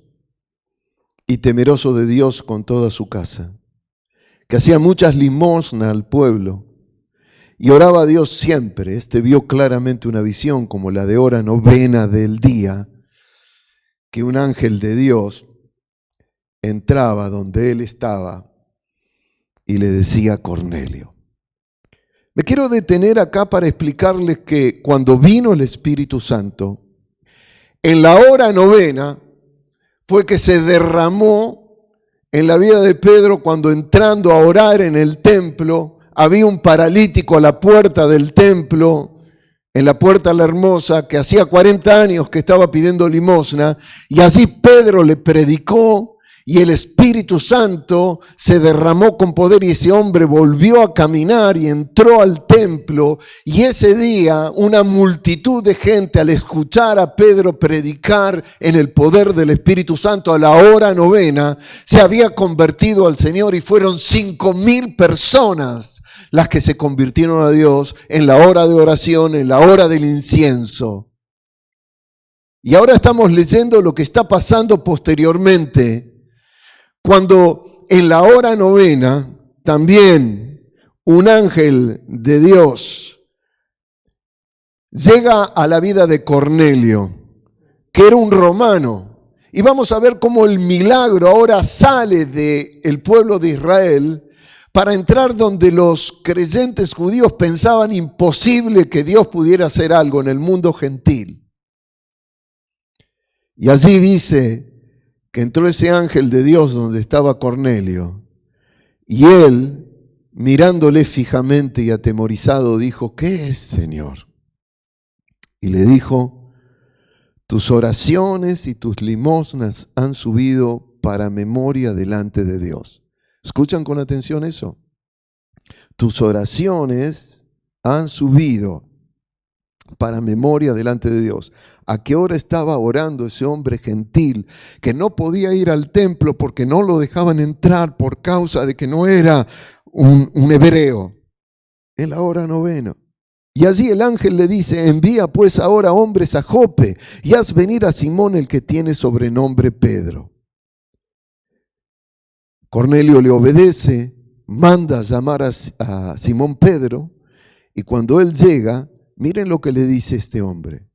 y temeroso de Dios con toda su casa, que hacía muchas limosnas al pueblo y oraba a Dios siempre. Vio claramente una visión como la de hora novena del día, que un ángel de Dios entraba donde él estaba y le decía Cornelio. Me quiero detener acá para explicarles que cuando vino el Espíritu Santo, en la hora novena fue que se derramó en la vida de Pedro cuando entrando a orar en el templo, había un paralítico a la puerta del templo, en la puerta la hermosa, que hacía 40 años que estaba pidiendo limosna, y así Pedro le predicó y el Espíritu Santo se derramó con poder y ese hombre volvió a caminar y entró al templo. Y ese día una multitud de gente, al escuchar a Pedro predicar en el poder del Espíritu Santo a la hora novena, se había convertido al Señor y fueron 5,000 personas las que se convirtieron a Dios en la hora de oración, en la hora del incienso. Y ahora estamos leyendo lo que está pasando posteriormente, cuando en la hora novena también un ángel de Dios llega a la vida de Cornelio, que era un romano. Y vamos a ver cómo el milagro ahora sale del pueblo de Israel para entrar donde los creyentes judíos pensaban imposible que Dios pudiera hacer algo en el mundo gentil. Y allí dice que entró ese ángel de Dios donde estaba Cornelio, y él, mirándole fijamente y atemorizado, dijo, ¿qué es, Señor? Y le dijo, tus oraciones y tus limosnas han subido para memoria delante de Dios. ¿Escuchan con atención eso? Tus oraciones han subido para memoria delante de Dios. ¿A qué hora estaba orando ese hombre gentil que no podía ir al templo porque no lo dejaban entrar por causa de que no era un hebreo? En la hora novena. Y allí el ángel le dice, envía pues ahora hombres a Jope y haz venir a Simón el que tiene sobrenombre Pedro. Cornelio le obedece, manda a llamar a Simón Pedro y cuando él llega, miren lo que le dice este hombre.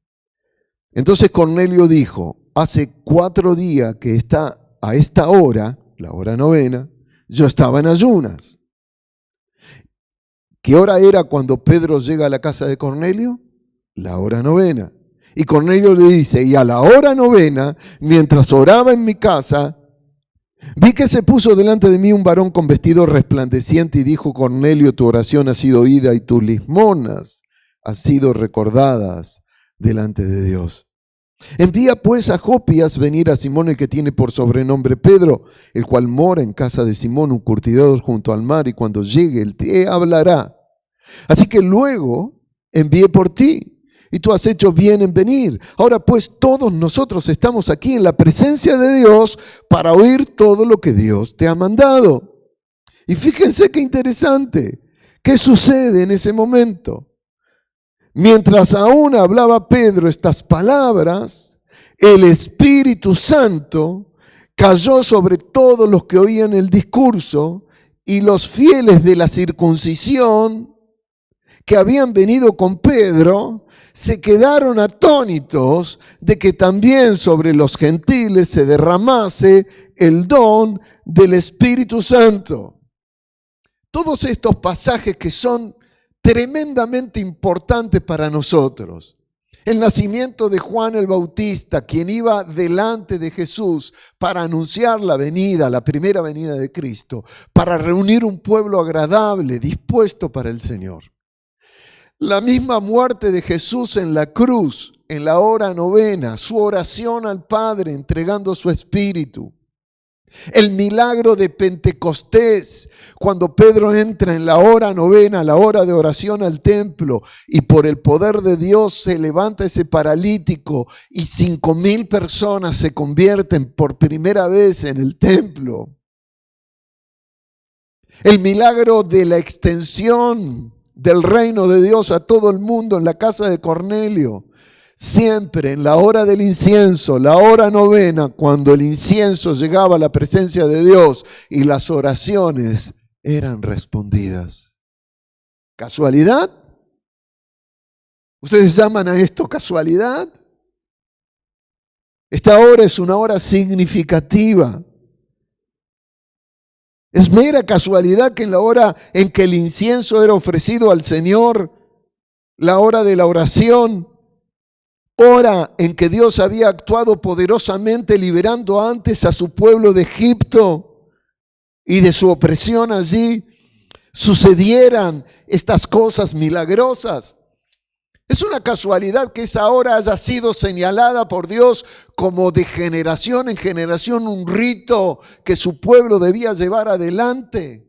Entonces Cornelio dijo, hace 4 días que está a esta hora, la hora novena, yo estaba en ayunas. ¿Qué hora era cuando Pedro llega a la casa de Cornelio? La hora novena. Y Cornelio le dice, y a la hora novena, mientras oraba en mi casa, vi que se puso delante de mí un varón con vestido resplandeciente y dijo, Cornelio, tu oración ha sido oída y tus limosnas han sido recordadas delante de Dios. Envía pues a Jope y haz venir a Simón el que tiene por sobrenombre Pedro, el cual mora en casa de Simón, un curtidor junto al mar, y cuando llegue él te hablará. Así que luego envié por ti, y tú has hecho bien en venir. Ahora pues todos nosotros estamos aquí en la presencia de Dios para oír todo lo que Dios te ha mandado. Y fíjense qué interesante, ¿qué sucede en ese momento? Mientras aún hablaba Pedro estas palabras, el Espíritu Santo cayó sobre todos los que oían el discurso y los fieles de la circuncisión que habían venido con Pedro se quedaron atónitos de que también sobre los gentiles se derramase el don del Espíritu Santo. Todos estos pasajes que son tremendamente importante para nosotros. El nacimiento de Juan el Bautista, quien iba delante de Jesús para anunciar la venida, la primera venida de Cristo, para reunir un pueblo agradable, dispuesto para el Señor. La misma muerte de Jesús en la cruz, en la hora novena, su oración al Padre entregando su espíritu. El milagro de Pentecostés, cuando Pedro entra en la hora novena, la hora de oración al templo, y por el poder de Dios se levanta ese paralítico y 5,000 personas se convierten por primera vez en el templo. El milagro de la extensión del reino de Dios a todo el mundo en la casa de Cornelio. Siempre en la hora del incienso, la hora novena, cuando el incienso llegaba a la presencia de Dios y las oraciones eran respondidas. ¿Casualidad? ¿Ustedes llaman a esto casualidad? Esta hora es una hora significativa. Es mera casualidad que en la hora en que el incienso era ofrecido al Señor, la hora de la oración, hora en que Dios había actuado poderosamente liberando antes a su pueblo de Egipto y de su opresión allí, sucedieran estas cosas milagrosas. Es una casualidad que esa hora haya sido señalada por Dios como de generación en generación un rito que su pueblo debía llevar adelante.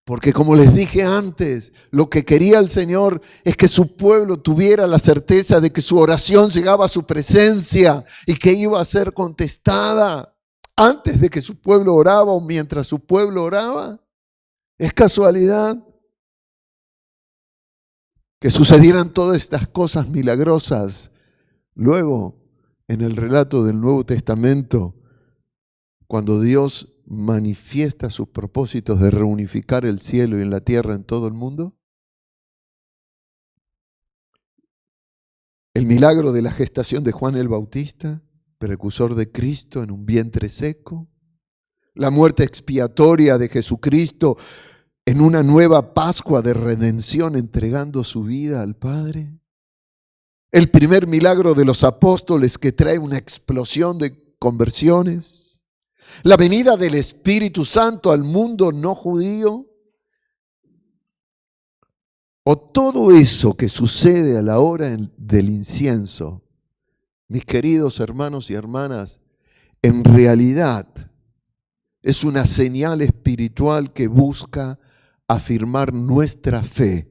Porque como les dije antes, lo que quería el Señor es que su pueblo tuviera la certeza de que su oración llegaba a su presencia y que iba a ser contestada antes de que su pueblo oraba o mientras su pueblo oraba. ¿Es casualidad que sucedieran todas estas cosas milagrosas luego en el relato del Nuevo Testamento, cuando Dios manifiesta sus propósitos de reunificar el cielo y la tierra en todo el mundo? El milagro de la gestación de Juan el Bautista, precursor de Cristo en un vientre seco. La muerte expiatoria de Jesucristo en una nueva Pascua de redención entregando su vida al Padre. El primer milagro de los apóstoles que trae una explosión de conversiones. La venida del Espíritu Santo al mundo no judío. O todo eso que sucede a la hora del incienso, mis queridos hermanos y hermanas, en realidad es una señal espiritual que busca afirmar nuestra fe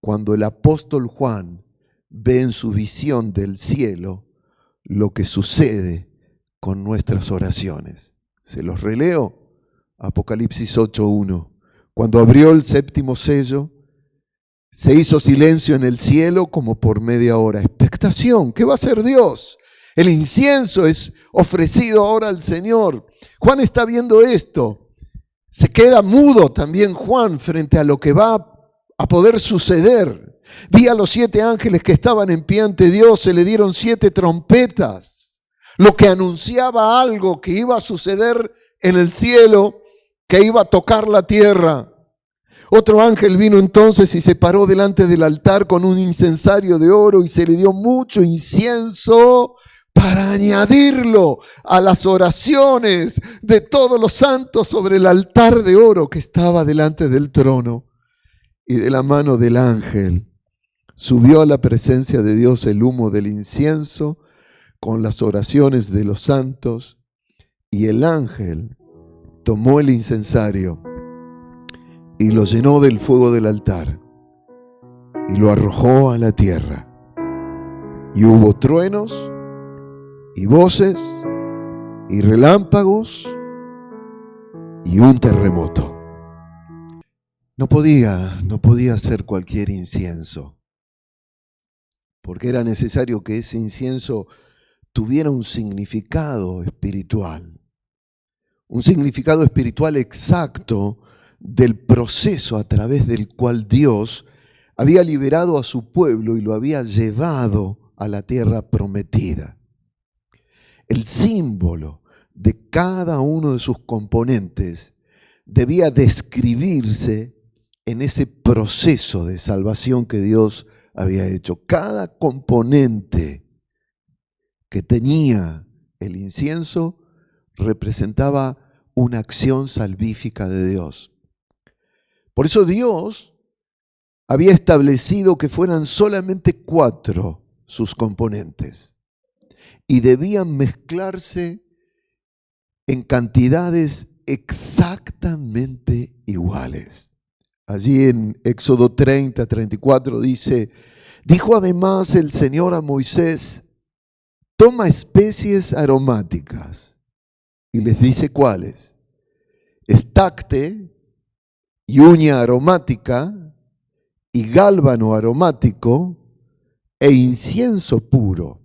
cuando el apóstol Juan ve en su visión del cielo lo que sucede con nuestras oraciones. Se los releo. Apocalipsis 8:1. Cuando abrió el séptimo sello, se hizo silencio en el cielo como por media hora. Expectación. ¿Qué va a hacer Dios? El incienso es ofrecido ahora al Señor. Juan está viendo esto. Se queda mudo también Juan frente a lo que va a poder suceder. Vi a los 7 ángeles que estaban en pie ante Dios. Se le dieron 7 trompetas. Lo que anunciaba algo que iba a suceder en el cielo, que iba a tocar la tierra. Otro ángel vino entonces y se paró delante del altar con un incensario de oro y se le dio mucho incienso para añadirlo a las oraciones de todos los santos sobre el altar de oro que estaba delante del trono. Y de la mano del ángel subió a la presencia de Dios el humo del incienso con las oraciones de los santos, y el ángel tomó el incensario y lo llenó del fuego del altar y lo arrojó a la tierra. Y hubo truenos y voces y relámpagos y un terremoto. No podía ser cualquier incienso, porque era necesario que ese incienso tuviera un significado espiritual exacto del proceso a través del cual Dios había liberado a su pueblo y lo había llevado a la tierra prometida. El símbolo de cada uno de sus componentes debía describirse en ese proceso de salvación que Dios había hecho. Cada componente que tenía el incienso representaba una acción salvífica de Dios. Por eso Dios había establecido que fueran solamente 4 sus componentes y debían mezclarse en cantidades exactamente iguales. Allí en Éxodo 30, 34 dice: dijo además el Señor a Moisés: toma especies aromáticas. Y les dice cuáles: estacte y uña aromática y gálbano aromático e incienso puro,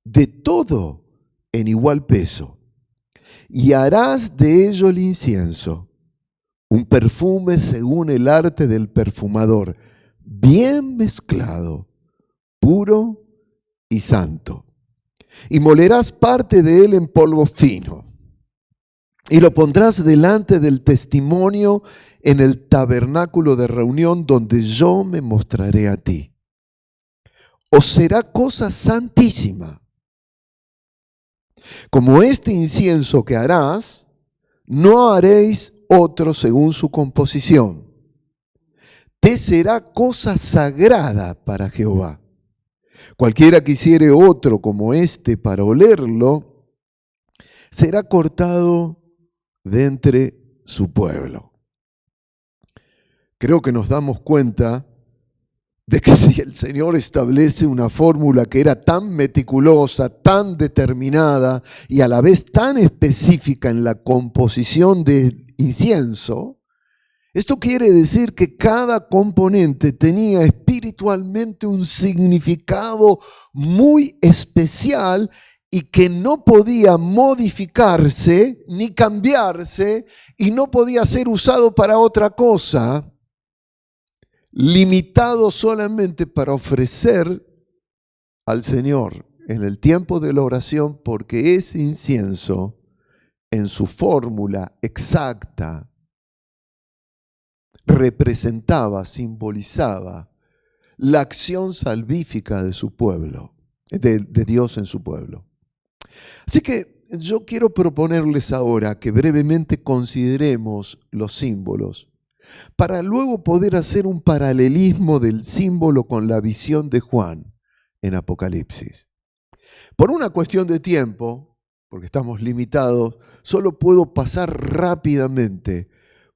de todo en igual peso. Y harás de ello el incienso, un perfume según el arte del perfumador, bien mezclado, puro y santo. Y molerás parte de él en polvo fino, y lo pondrás delante del testimonio en el tabernáculo de reunión donde yo me mostraré a ti. Os será cosa santísima. Como este incienso que harás, no haréis otro según su composición. Te será cosa sagrada para Jehová. Cualquiera que hiciere otro como este para olerlo, será cortado de entre su pueblo. Creo que nos damos cuenta de que si el Señor establece una fórmula que era tan meticulosa, tan determinada y a la vez tan específica en la composición del incienso, esto quiere decir que cada componente tenía espiritualmente un significado muy especial y que no podía modificarse ni cambiarse y no podía ser usado para otra cosa, limitado solamente para ofrecer al Señor en el tiempo de la oración, porque ese incienso en su fórmula exacta representaba, simbolizaba la acción salvífica de su pueblo, de Dios en su pueblo. Así que yo quiero proponerles ahora que brevemente consideremos los símbolos para luego poder hacer un paralelismo del símbolo con la visión de Juan en Apocalipsis. Por una cuestión de tiempo, porque estamos limitados, solo puedo pasar rápidamente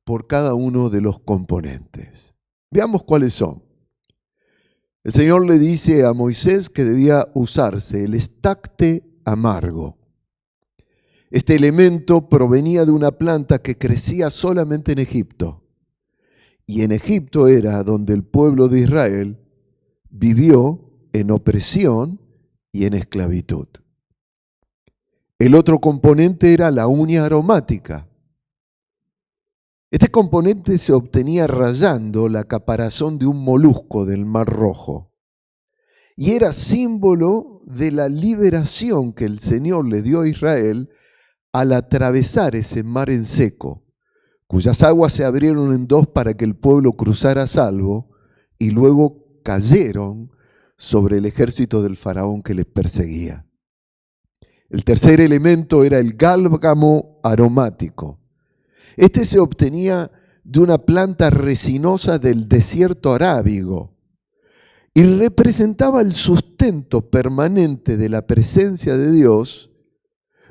por cada uno de los componentes. Veamos cuáles son. El Señor le dice a Moisés que debía usarse el estacte amargo. Este elemento provenía de una planta que crecía solamente en Egipto. Y en Egipto era donde el pueblo de Israel vivió en opresión y en esclavitud. El otro componente era la uña aromática. Este componente se obtenía rayando la caparazón de un molusco del Mar Rojo y era símbolo de la liberación que el Señor le dio a Israel al atravesar ese mar en seco, cuyas aguas se abrieron en dos para que el pueblo cruzara a salvo y luego cayeron sobre el ejército del faraón que les perseguía. El tercer elemento era el gálbano aromático. Este se obtenía de una planta resinosa del desierto arábigo y representaba el sustento permanente de la presencia de Dios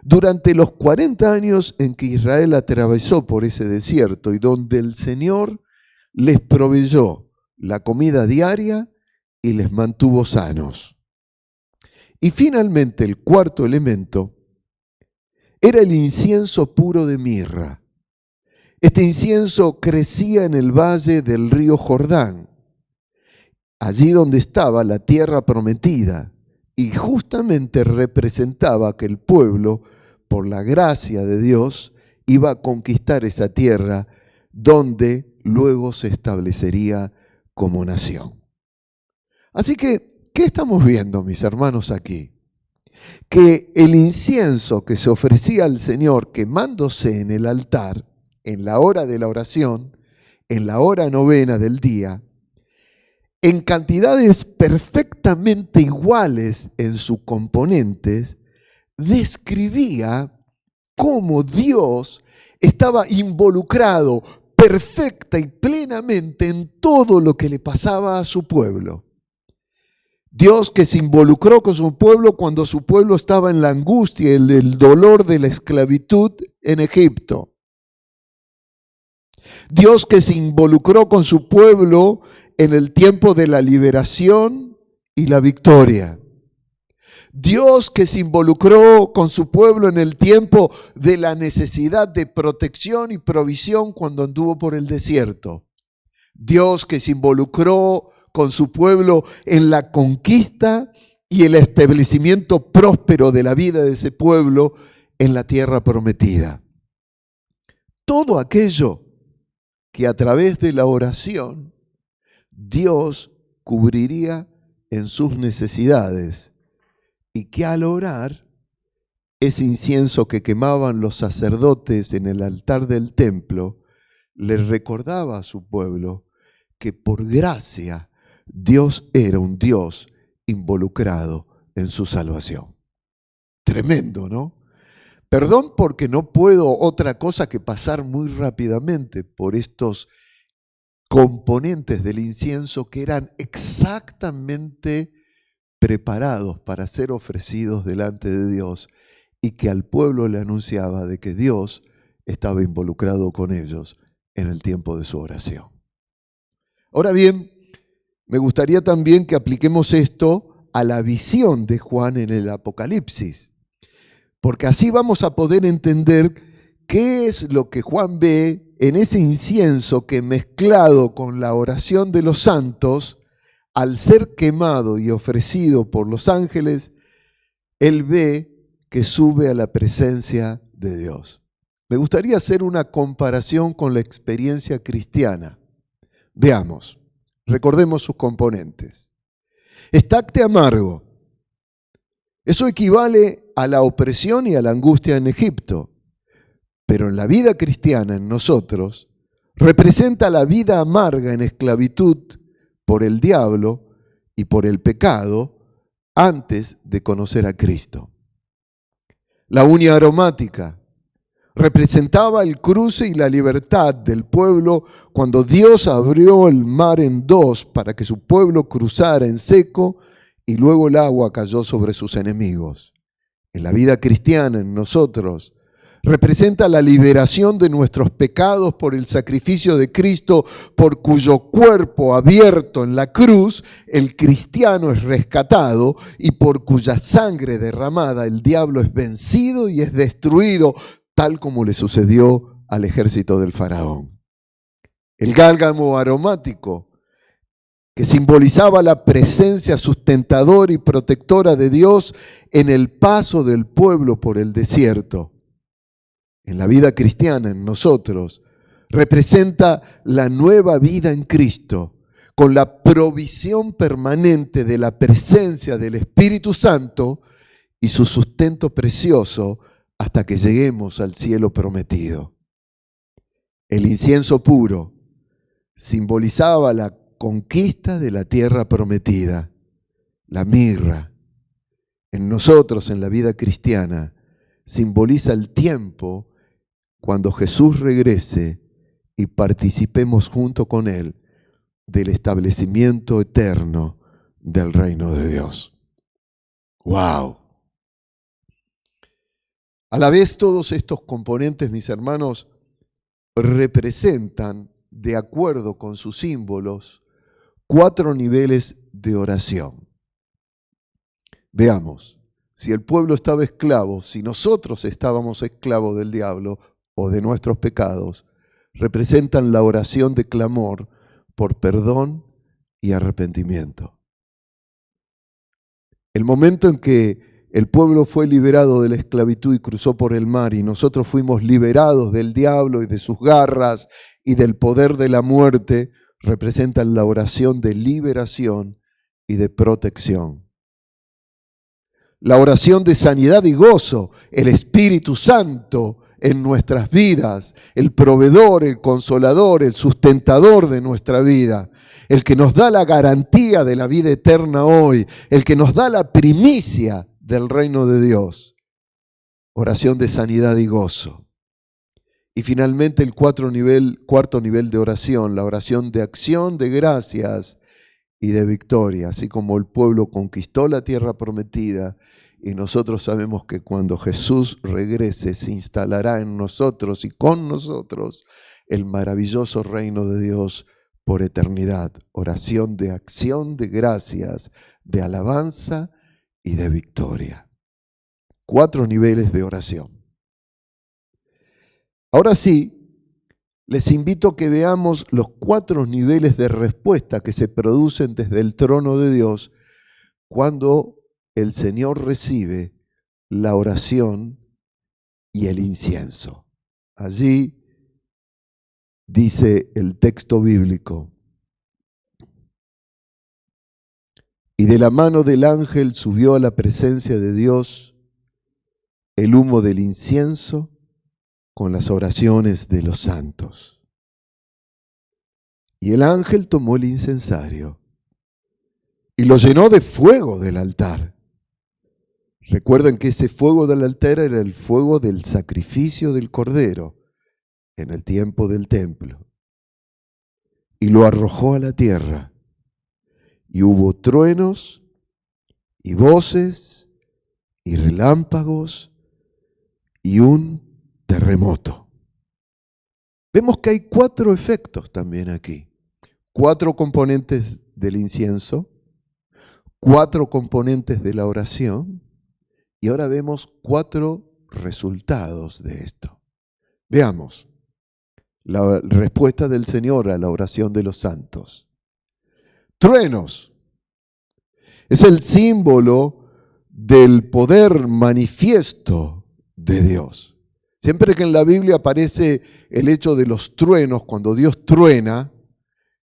durante los 40 años en que Israel atravesó por ese desierto y donde el Señor les proveyó la comida diaria y les mantuvo sanos. Y finalmente el cuarto elemento era el incienso puro de mirra. Este incienso crecía en el valle del río Jordán, allí donde estaba la tierra prometida, y justamente representaba que el pueblo, por la gracia de Dios, iba a conquistar esa tierra donde luego se establecería como nación. Así que, ¿qué estamos viendo, mis hermanos, aquí? Que el incienso que se ofrecía al Señor quemándose en el altar, en la hora de la oración, en la hora novena del día, en cantidades perfectamente iguales en sus componentes, describía cómo Dios estaba involucrado perfecta y plenamente en todo lo que le pasaba a su pueblo. Dios que se involucró con su pueblo cuando su pueblo estaba en la angustia, en el dolor de la esclavitud en Egipto. Dios que se involucró con su pueblo en el tiempo de la liberación y la victoria. Dios que se involucró con su pueblo en el tiempo de la necesidad de protección y provisión cuando anduvo por el desierto. Dios que se involucró con su pueblo en la conquista y el establecimiento próspero de la vida de ese pueblo en la tierra prometida. Todo aquello que a través de la oración Dios cubriría en sus necesidades y que al orar, ese incienso que quemaban los sacerdotes en el altar del templo les recordaba a su pueblo que por gracia Dios era un Dios involucrado en su salvación. Tremendo, ¿no? Perdón porque no puedo otra cosa que pasar muy rápidamente por estos componentes del incienso que eran exactamente preparados para ser ofrecidos delante de Dios y que al pueblo le anunciaba de que Dios estaba involucrado con ellos en el tiempo de su oración. Ahora bien, me gustaría también que apliquemos esto a la visión de Juan en el Apocalipsis, porque así vamos a poder entender qué es lo que Juan ve en ese incienso que mezclado con la oración de los santos, al ser quemado y ofrecido por los ángeles, él ve que sube a la presencia de Dios. Me gustaría hacer una comparación con la experiencia cristiana. Veamos, recordemos sus componentes. Estacte amargo. Eso equivale a la opresión y a la angustia en Egipto. Pero en la vida cristiana, en nosotros, representa la vida amarga en esclavitud por el diablo y por el pecado antes de conocer a Cristo. La uña aromática representaba el cruce y la libertad del pueblo cuando Dios abrió el mar en dos para que su pueblo cruzara en seco y luego el agua cayó sobre sus enemigos. En la vida cristiana, en nosotros, representa la liberación de nuestros pecados por el sacrificio de Cristo, por cuyo cuerpo abierto en la cruz el cristiano es rescatado y por cuya sangre derramada el diablo es vencido y es destruido, tal como le sucedió al ejército del faraón. El gálgamo aromático, que simbolizaba la presencia sustentadora y protectora de Dios en el paso del pueblo por el desierto. En la vida cristiana, en nosotros, representa la nueva vida en Cristo, con la provisión permanente de la presencia del Espíritu Santo y su sustento precioso hasta que lleguemos al cielo prometido. El incienso puro simbolizaba la conquista de la tierra prometida, la mirra. En nosotros, en la vida cristiana, simboliza el tiempo cuando Jesús regrese y participemos junto con Él del establecimiento eterno del reino de Dios. ¡Wow! A la vez, todos estos componentes, mis hermanos, representan, de acuerdo con sus símbolos, 4 niveles de oración. Veamos, si el pueblo estaba esclavo, si nosotros estábamos esclavos del diablo o de nuestros pecados, representan la oración de clamor por perdón y arrepentimiento. El momento en que el pueblo fue liberado de la esclavitud y cruzó por el mar y nosotros fuimos liberados del diablo y de sus garras y del poder de la muerte, representan la oración de liberación y de protección. La oración de sanidad y gozo, el Espíritu Santo en nuestras vidas, el proveedor, el consolador, el sustentador de nuestra vida, el que nos da la garantía de la vida eterna hoy, el que nos da la primicia del reino de Dios. Oración de sanidad y gozo. Y finalmente el cuarto nivel de oración, la oración de acción de gracias y de victoria, así como el pueblo conquistó la tierra prometida, y nosotros sabemos que cuando Jesús regrese se instalará en nosotros y con nosotros el maravilloso reino de Dios por eternidad. Oración de acción de gracias, de alabanza y de victoria. 4 niveles de oración. Ahora sí, les invito a que veamos los 4 niveles de respuesta que se producen desde el trono de Dios cuando el Señor recibe la oración y el incienso. Allí dice el texto bíblico: y de la mano del ángel subió a la presencia de Dios el humo del incienso con las oraciones de los santos. Y el ángel tomó el incensario y lo llenó de fuego del altar. Recuerden que ese fuego del altar era el fuego del sacrificio del Cordero en el tiempo del templo. Y lo arrojó a la tierra. Y hubo truenos y voces y relámpagos y un terremoto. Vemos que hay 4 efectos también aquí. 4 componentes del incienso, 4 componentes de la oración, y ahora vemos 4 resultados de esto. Veamos la respuesta del Señor a la oración de los santos. Truenos. Es el símbolo del poder manifiesto de Dios. Siempre que en la Biblia aparece el hecho de los truenos, cuando Dios truena,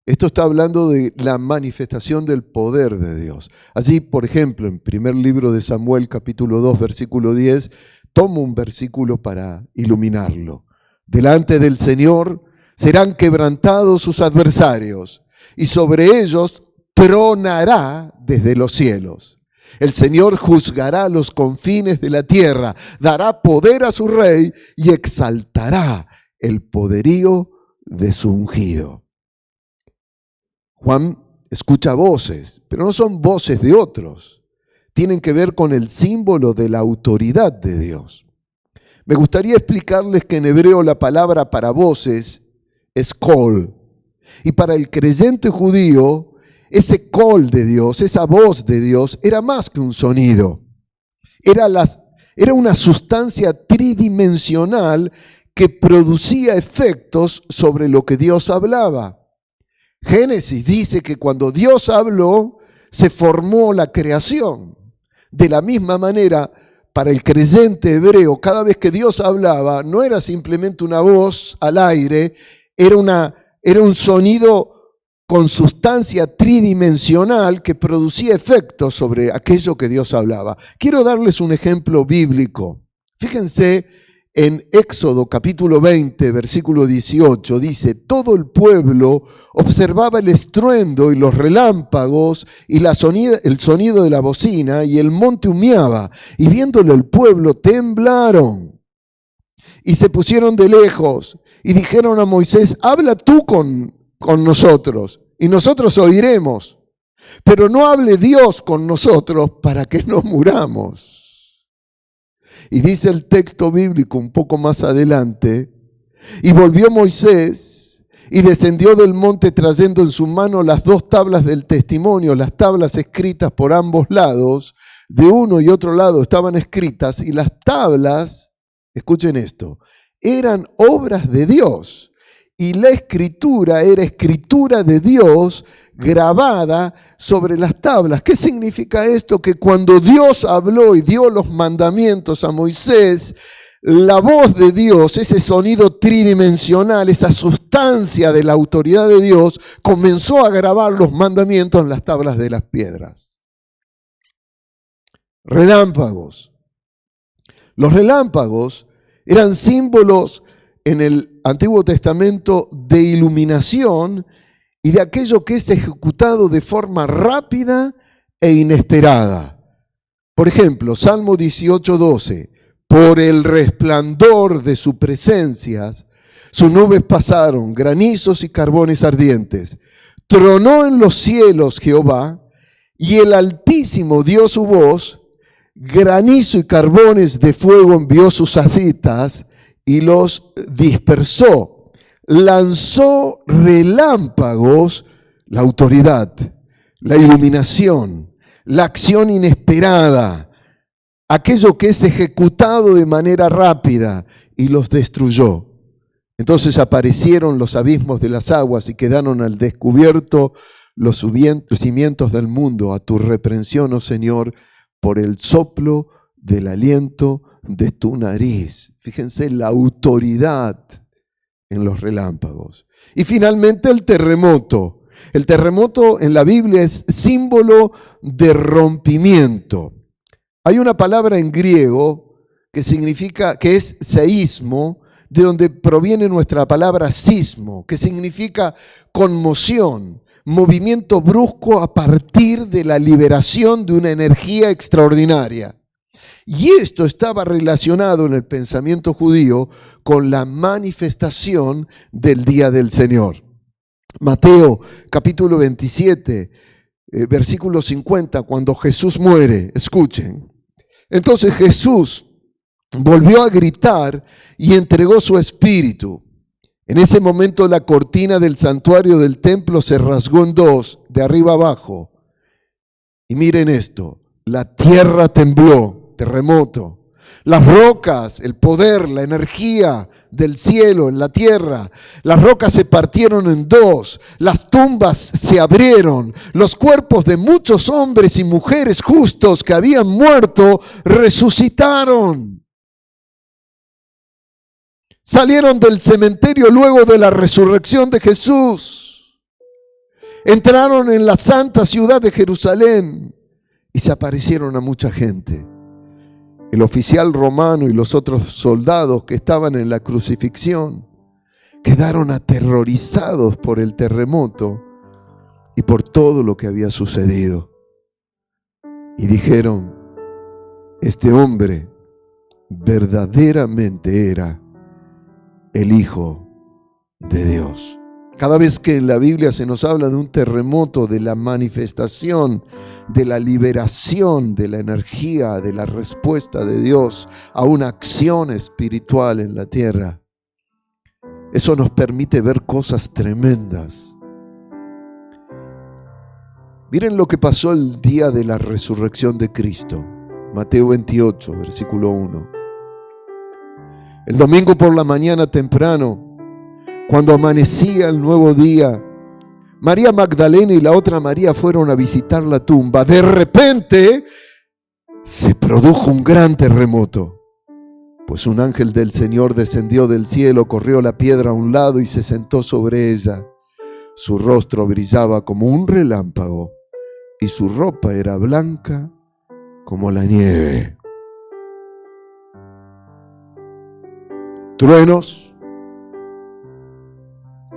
esto está hablando de la manifestación del poder de Dios. Así, por ejemplo, en primer libro de Samuel, capítulo 2, versículo 10, tomo un versículo para iluminarlo. Delante del Señor serán quebrantados sus adversarios, y sobre ellos tronará desde los cielos. El Señor juzgará los confines de la tierra, dará poder a su rey y exaltará el poderío de su ungido. Juan escucha voces, pero no son voces de otros. Tienen que ver con el símbolo de la autoridad de Dios. Me gustaría explicarles que en hebreo la palabra para voces es kol. Y para el creyente judío, ese kol de Dios, esa voz de Dios, era más que un sonido. Era una sustancia tridimensional que producía efectos sobre lo que Dios hablaba. Génesis dice que cuando Dios habló, se formó la creación. De la misma manera, para el creyente hebreo, cada vez que Dios hablaba, no era simplemente una voz al aire, era un sonido con sustancia tridimensional que producía efectos sobre aquello que Dios hablaba. Quiero darles un ejemplo bíblico. Fíjense en Éxodo capítulo 20, versículo 18, dice: todo el pueblo observaba el estruendo y los relámpagos y el sonido de la bocina, y el monte humeaba, y viéndolo el pueblo temblaron y se pusieron de lejos y dijeron a Moisés: habla tú con nosotros y nosotros oiremos, pero no hable Dios con nosotros para que no muramos. Y dice el texto bíblico un poco más adelante: y volvió Moisés y descendió del monte trayendo en su mano las 2 tablas del testimonio, las tablas escritas por ambos lados, de uno y otro lado estaban escritas, y las tablas, escuchen esto, eran obras de Dios. Y la escritura era escritura de Dios grabada sobre las tablas. ¿Qué significa esto? Que cuando Dios habló y dio los mandamientos a Moisés, la voz de Dios, ese sonido tridimensional, esa sustancia de la autoridad de Dios, comenzó a grabar los mandamientos en las tablas de las piedras. Relámpagos. Los relámpagos eran símbolos en el Antiguo Testamento de iluminación y de aquello que es ejecutado de forma rápida e inesperada. Por ejemplo, Salmo 18:12, por el resplandor de su presencia, sus nubes pasaron, granizos y carbones ardientes. Tronó en los cielos Jehová, y el Altísimo dio su voz, granizo y carbones de fuego envió sus saetas y los dispersó. Lanzó relámpagos, la autoridad, la iluminación, la acción inesperada, aquello que es ejecutado de manera rápida, y los destruyó. Entonces aparecieron los abismos de las aguas y quedaron al descubierto los cimientos del mundo. A tu reprensión, oh Señor, por el soplo del aliento de tu nariz. Fíjense la autoridad en los relámpagos. Y finalmente el terremoto. El terremoto en la Biblia es símbolo de rompimiento. Hay una palabra en griego que significa, que es seísmo, de donde proviene nuestra palabra sismo, que significa conmoción, movimiento brusco a partir de la liberación de una energía extraordinaria. Y esto estaba relacionado en el pensamiento judío con la manifestación del día del Señor. Mateo capítulo 27, versículo 50, cuando Jesús muere, escuchen. Entonces Jesús volvió a gritar y entregó su espíritu. En ese momento la cortina del santuario del templo se rasgó en dos, de arriba abajo. Y miren esto, la tierra tembló, terremoto. Las rocas, el poder, la energía del cielo en la tierra, las rocas se partieron en dos, las tumbas se abrieron, los cuerpos de muchos hombres y mujeres justos que habían muerto resucitaron. Salieron del cementerio luego de la resurrección de Jesús. Entraron en la santa ciudad de Jerusalén y se aparecieron a mucha gente. El oficial romano y los otros soldados que estaban en la crucifixión quedaron aterrorizados por el terremoto y por todo lo que había sucedido. Y dijeron, este hombre verdaderamente era el Hijo de Dios. Cada vez que en la Biblia se nos habla de un terremoto, de la manifestación, de la liberación de la energía, de la respuesta de Dios a una acción espiritual en la tierra, eso nos permite ver cosas tremendas. Miren lo que pasó el día de la resurrección de Cristo. Mateo 28, versículo 1. El domingo por la mañana temprano, cuando amanecía el nuevo día, María Magdalena y la otra María fueron a visitar la tumba. De repente se produjo un gran terremoto, pues un ángel del Señor descendió del cielo, corrió la piedra a un lado y se sentó sobre ella. Su rostro brillaba como un relámpago y su ropa era blanca como la nieve. Truenos,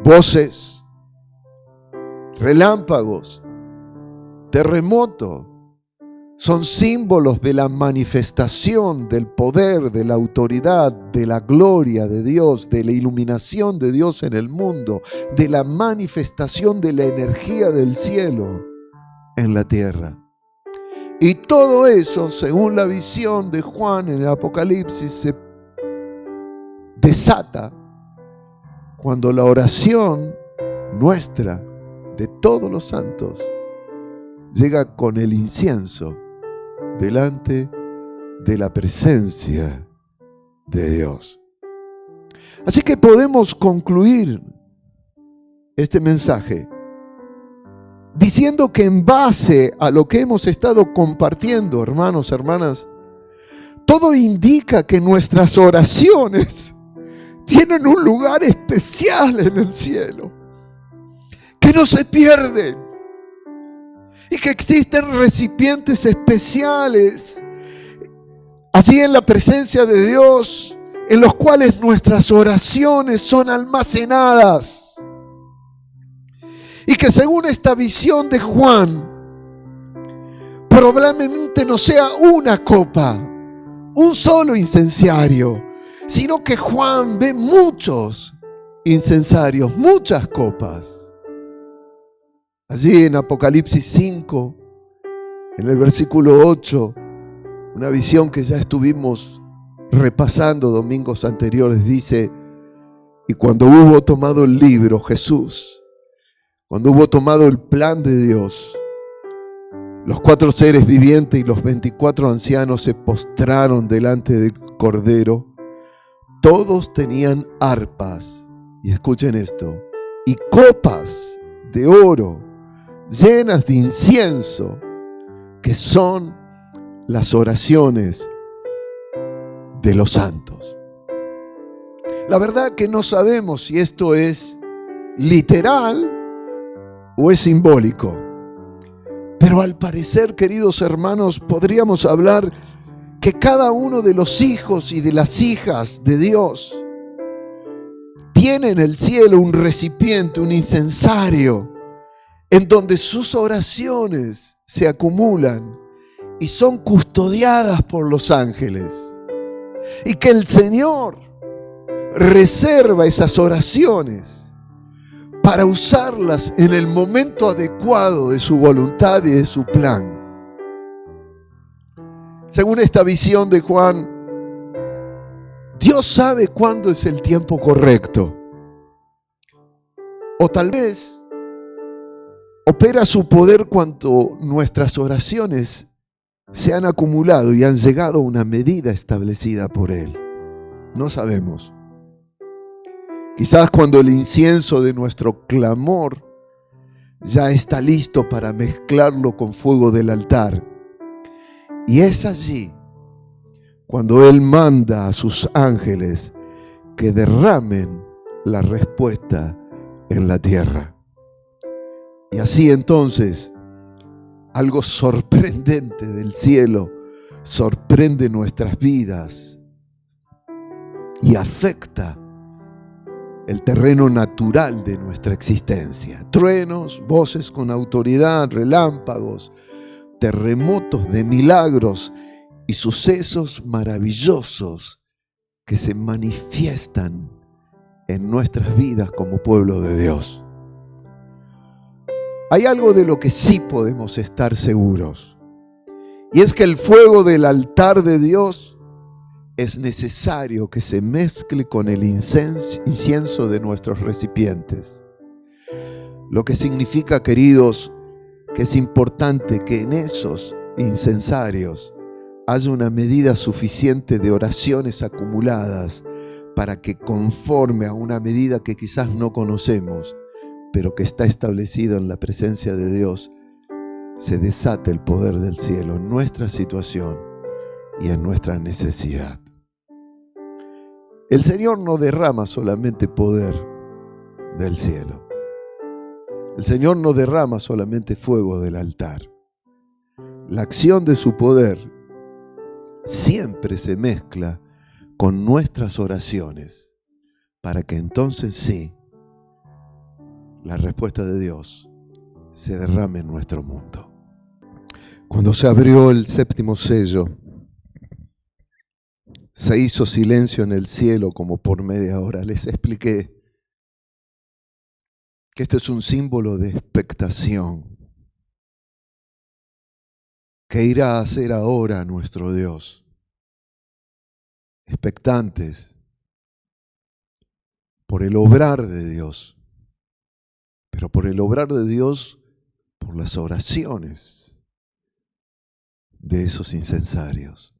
voces, relámpagos, terremoto, son símbolos de la manifestación del poder, de la autoridad, de la gloria de Dios, de la iluminación de Dios en el mundo, de la manifestación de la energía del cielo en la tierra. Y todo eso, según la visión de Juan en el Apocalipsis, se desata cuando la oración nuestra de todos los santos llega con el incienso delante de la presencia de Dios. Así que podemos concluir este mensaje diciendo que en base a lo que hemos estado compartiendo, hermanos, hermanas, todo indica que nuestras oraciones tienen un lugar especial en el cielo, que no se pierden y que existen recipientes especiales allí en la presencia de Dios, en los cuales nuestras oraciones son almacenadas. Y que según esta visión de Juan, probablemente no sea una copa, un solo incensario, sino que Juan ve muchos incensarios, muchas copas. Allí en Apocalipsis 5, en el versículo 8, una visión que ya estuvimos repasando domingos anteriores, dice: y cuando hubo tomado el libro, Jesús, cuando hubo tomado el plan de Dios, los 4 seres vivientes y los 24 ancianos se postraron delante del Cordero. Todos tenían arpas, y escuchen esto, y copas de oro llenas de incienso, que son las oraciones de los santos. La verdad que no sabemos si esto es literal o es simbólico. Pero al parecer, queridos hermanos, podríamos hablar que cada uno de los hijos y de las hijas de Dios tiene en el cielo un recipiente, un incensario, en donde sus oraciones se acumulan y son custodiadas por los ángeles. Y que el Señor reserva esas oraciones para usarlas en el momento adecuado de su voluntad y de su plan. Según esta visión de Juan, Dios sabe cuándo es el tiempo correcto. O tal vez opera su poder cuando nuestras oraciones se han acumulado y han llegado a una medida establecida por Él. No sabemos. Quizás cuando el incienso de nuestro clamor ya está listo para mezclarlo con fuego del altar. Y es allí cuando Él manda a sus ángeles que derramen la respuesta en la tierra. Y así entonces, algo sorprendente del cielo sorprende nuestras vidas y afecta el terreno natural de nuestra existencia. Truenos, voces con autoridad, relámpagos, terremotos de milagros y sucesos maravillosos que se manifiestan en nuestras vidas como pueblo de Dios. Hay algo de lo que sí podemos estar seguros, y es que el fuego del altar de Dios es necesario que se mezcle con el incienso de nuestros recipientes. Lo que significa, queridos, que es importante que en esos incensarios haya una medida suficiente de oraciones acumuladas para que, conforme a una medida que quizás no conocemos, pero que está establecido en la presencia de Dios, se desate el poder del cielo en nuestra situación y en nuestra necesidad. El Señor no derrama solamente poder del cielo. El Señor no derrama solamente fuego del altar. La acción de su poder siempre se mezcla con nuestras oraciones, para que entonces sí, la respuesta de Dios se derrame en nuestro mundo. Cuando se abrió el 7º sello, se hizo silencio en el cielo como por media hora. Les expliqué que este es un símbolo de expectación. ¿Qué irá a hacer ahora nuestro Dios? Expectantes por el obrar de Dios, pero por el obrar de Dios, por las oraciones de esos incensarios.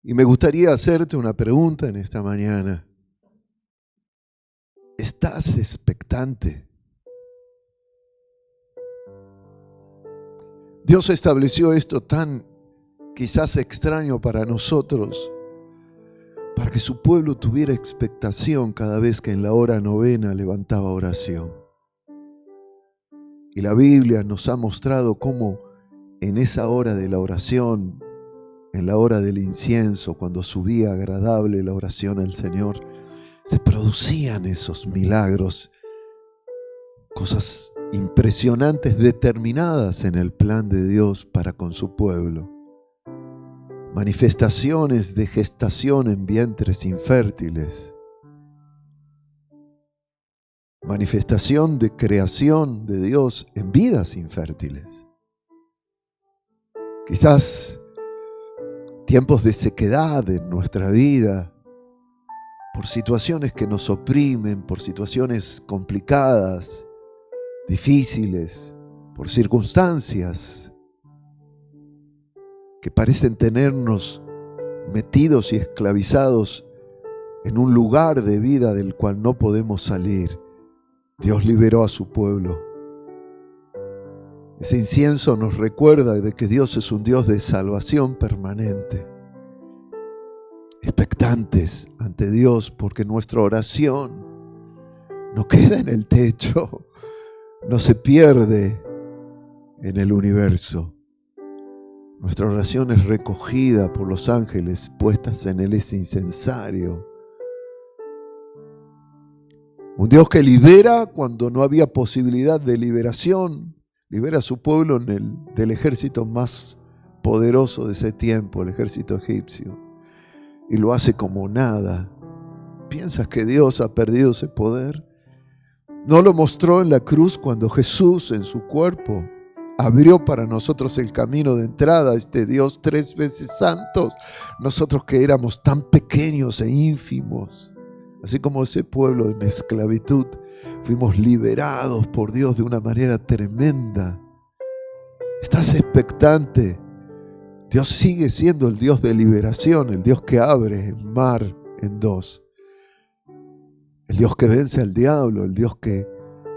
Y me gustaría hacerte una pregunta en esta mañana. ¿Estás expectante? Dios estableció esto tan quizás extraño para nosotros, para que su pueblo tuviera expectación cada vez que en la hora novena levantaba oración. Y la Biblia nos ha mostrado cómo en esa hora de la oración, en la hora del incienso, cuando subía agradable la oración al Señor, se producían esos milagros, cosas impresionantes determinadas en el plan de Dios para con su pueblo. Manifestaciones de gestación en vientres infértiles. manifestación de creación de Dios en vidas infértiles. Quizás tiempos de sequedad en nuestra vida, por situaciones que nos oprimen, por situaciones complicadas, difíciles, por circunstancias que parecen tenernos metidos y esclavizados en un lugar de vida del cual no podemos salir. Dios liberó a su pueblo. Ese incienso nos recuerda de que Dios es un Dios de salvación permanente. Expectantes ante Dios, porque nuestra oración no queda en el techo, no se pierde en el universo. Nuestra oración es recogida por los ángeles puestas en ese incensario. Un Dios que libera cuando no había posibilidad de liberación. Libera a su pueblo del ejército más poderoso de ese tiempo, el ejército egipcio. Y lo hace como nada. ¿Piensas que Dios ha perdido ese poder? ¿No lo mostró en la cruz cuando Jesús en su cuerpo abrió para nosotros el camino de entrada a este Dios 3 veces santos? Nosotros que éramos tan pequeños e ínfimos, así como ese pueblo en esclavitud, fuimos liberados por Dios de una manera tremenda. ¿Estás expectante? Dios sigue siendo el Dios de liberación, el Dios que abre el mar en dos, el Dios que vence al diablo, el Dios que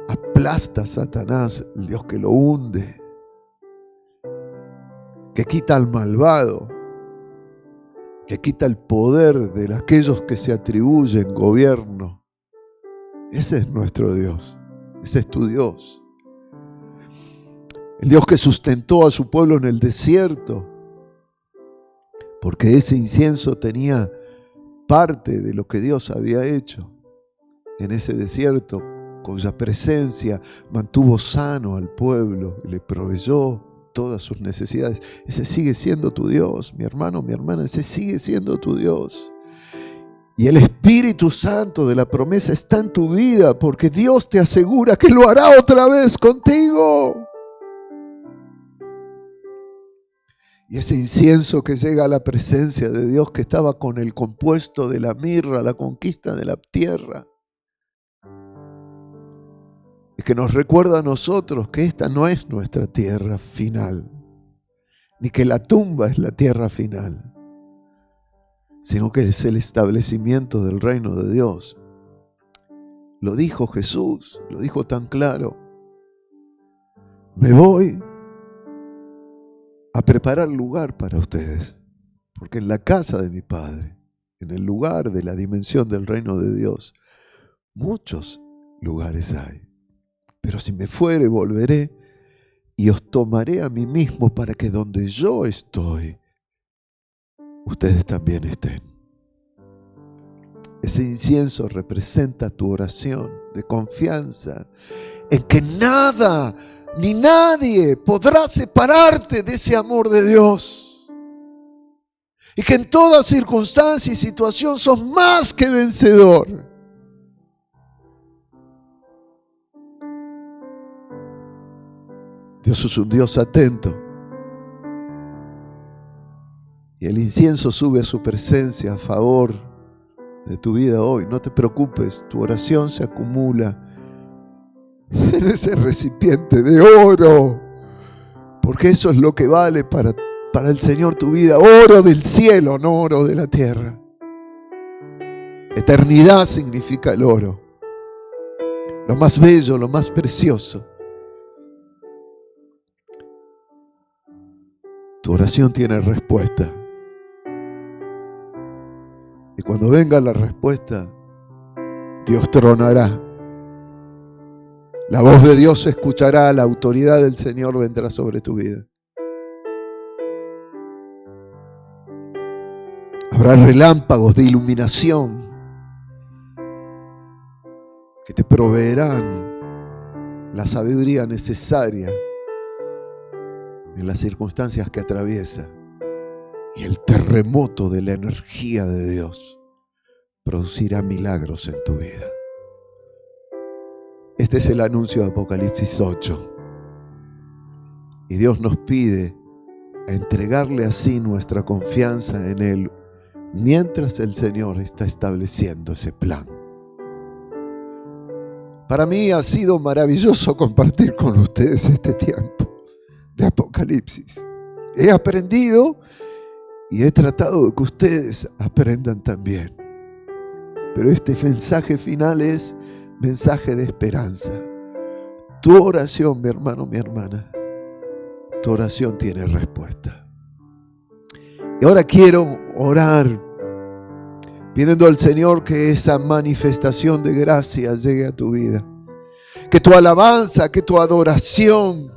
aplasta a Satanás, el Dios que lo hunde, que quita al malvado, que quita el poder de aquellos que se atribuyen gobierno. Ese es nuestro Dios, ese es tu Dios. El Dios que sustentó a su pueblo en el desierto, porque ese incienso tenía parte de lo que Dios había hecho en ese desierto, cuya presencia mantuvo sano al pueblo y le proveyó todas sus necesidades. Ese sigue siendo tu Dios, mi hermano, mi hermana, ese sigue siendo tu Dios. Y el Espíritu Santo de la promesa está en tu vida, porque Dios te asegura que lo hará otra vez contigo. Y ese incienso que llega a la presencia de Dios, que estaba con el compuesto de la mirra, la conquista de la tierra, y que nos recuerda a nosotros que esta no es nuestra tierra final, ni que la tumba es la tierra final, sino que es el establecimiento del reino de Dios. Lo dijo Jesús, lo dijo tan claro: me voy a preparar lugar para ustedes, porque en la casa de mi Padre, en el lugar de la dimensión del reino de Dios, muchos lugares hay. Pero si me fuere, volveré y os tomaré a mí mismo, para que donde yo estoy, ustedes también estén. Ese incienso representa tu oración de confianza en que nada ni nadie podrá separarte de ese amor de Dios. Y que en toda circunstancia y situación sos más que vencedor. Dios es un Dios atento. Y el incienso sube a su presencia a favor de tu vida hoy. No te preocupes, tu oración se acumula en ese recipiente de oro, porque eso es lo que vale para el Señor tu vida. Oro del cielo, no oro de la tierra. Eternidad significa el oro, lo más bello, lo más precioso. Tu oración tiene respuesta. Y cuando venga la respuesta, Dios tronará. La voz de Dios se escuchará, la autoridad del Señor vendrá sobre tu vida. Habrá relámpagos de iluminación que te proveerán la sabiduría necesaria en las circunstancias que atraviesa. Y el terremoto de la energía de Dios producirá milagros en tu vida. Este es el anuncio de Apocalipsis 8. Y Dios nos pide entregarle así nuestra confianza en Él mientras el Señor está estableciendo ese plan. Para mí ha sido maravilloso compartir con ustedes este tiempo de Apocalipsis. He aprendido y he tratado de que ustedes aprendan también. Pero este mensaje final es mensaje de esperanza. Tu oración, mi hermano, mi hermana, tu oración tiene respuesta. Y ahora quiero orar pidiendo al Señor que esa manifestación de gracia llegue a tu vida. Que tu alabanza, que tu adoración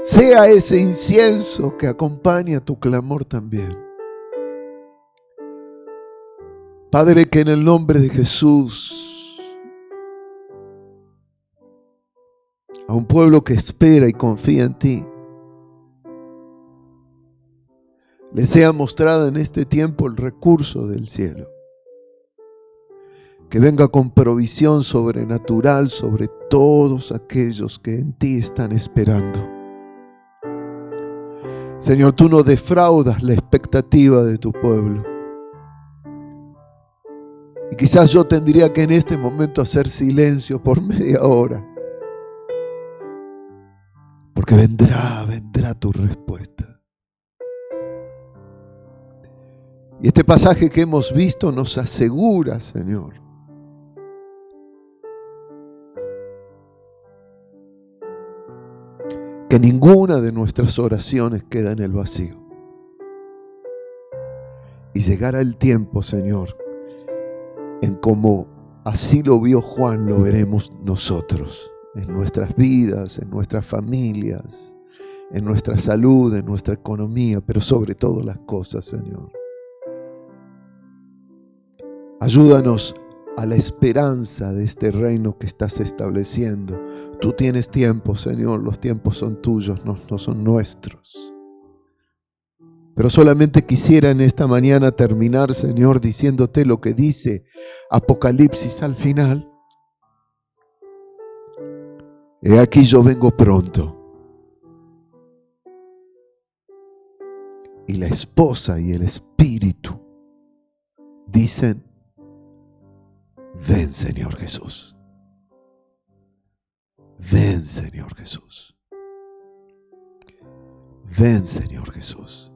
sea ese incienso que acompaña tu clamor también. Padre, que en el nombre de Jesús, a un pueblo que espera y confía en ti, le sea mostrada en este tiempo el recurso del cielo. Que venga con provisión sobrenatural sobre todos aquellos que en ti están esperando. Señor, tú no defraudas la expectativa de tu pueblo. Y quizás yo tendría que en este momento hacer silencio por media hora. Porque vendrá tu respuesta. Y este pasaje que hemos visto nos asegura, Señor, que ninguna de nuestras oraciones queda en el vacío. Y llegará el tiempo, Señor, en como así lo vio Juan, lo veremos nosotros, en nuestras vidas, en nuestras familias, en nuestra salud, en nuestra economía, pero sobre todas las cosas, Señor. Ayúdanos a la esperanza de este reino que estás estableciendo. Tú tienes tiempo, Señor, los tiempos son tuyos, no son nuestros. Pero solamente quisiera en esta mañana terminar, Señor, diciéndote lo que dice Apocalipsis al final. He aquí yo vengo pronto. Y la esposa y el espíritu dicen: ven, Señor Jesús. Ven, Señor Jesús. Ven, Señor Jesús.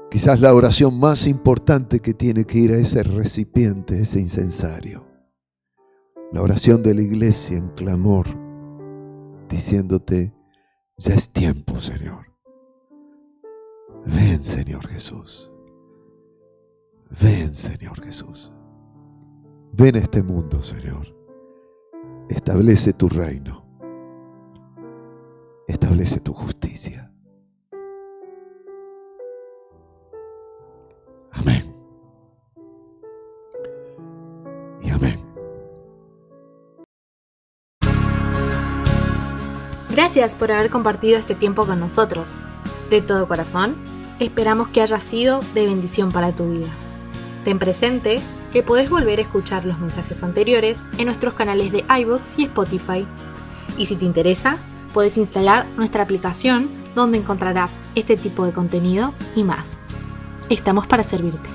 Quizás la oración más importante que tiene que ir a ese recipiente, ese incensario. La oración de la iglesia en clamor, diciéndote: ya es tiempo, Señor. Ven, Señor Jesús. Ven, Señor Jesús. Ven a este mundo, Señor. Establece tu reino. Establece tu justicia. Amén. Y amén. Gracias por haber compartido este tiempo con nosotros. De todo corazón, esperamos que haya sido de bendición para tu vida. Ten presente que podés volver a escuchar los mensajes anteriores en nuestros canales de iVoox y Spotify. Y si te interesa, podés instalar nuestra aplicación donde encontrarás este tipo de contenido y más. Estamos para servirte.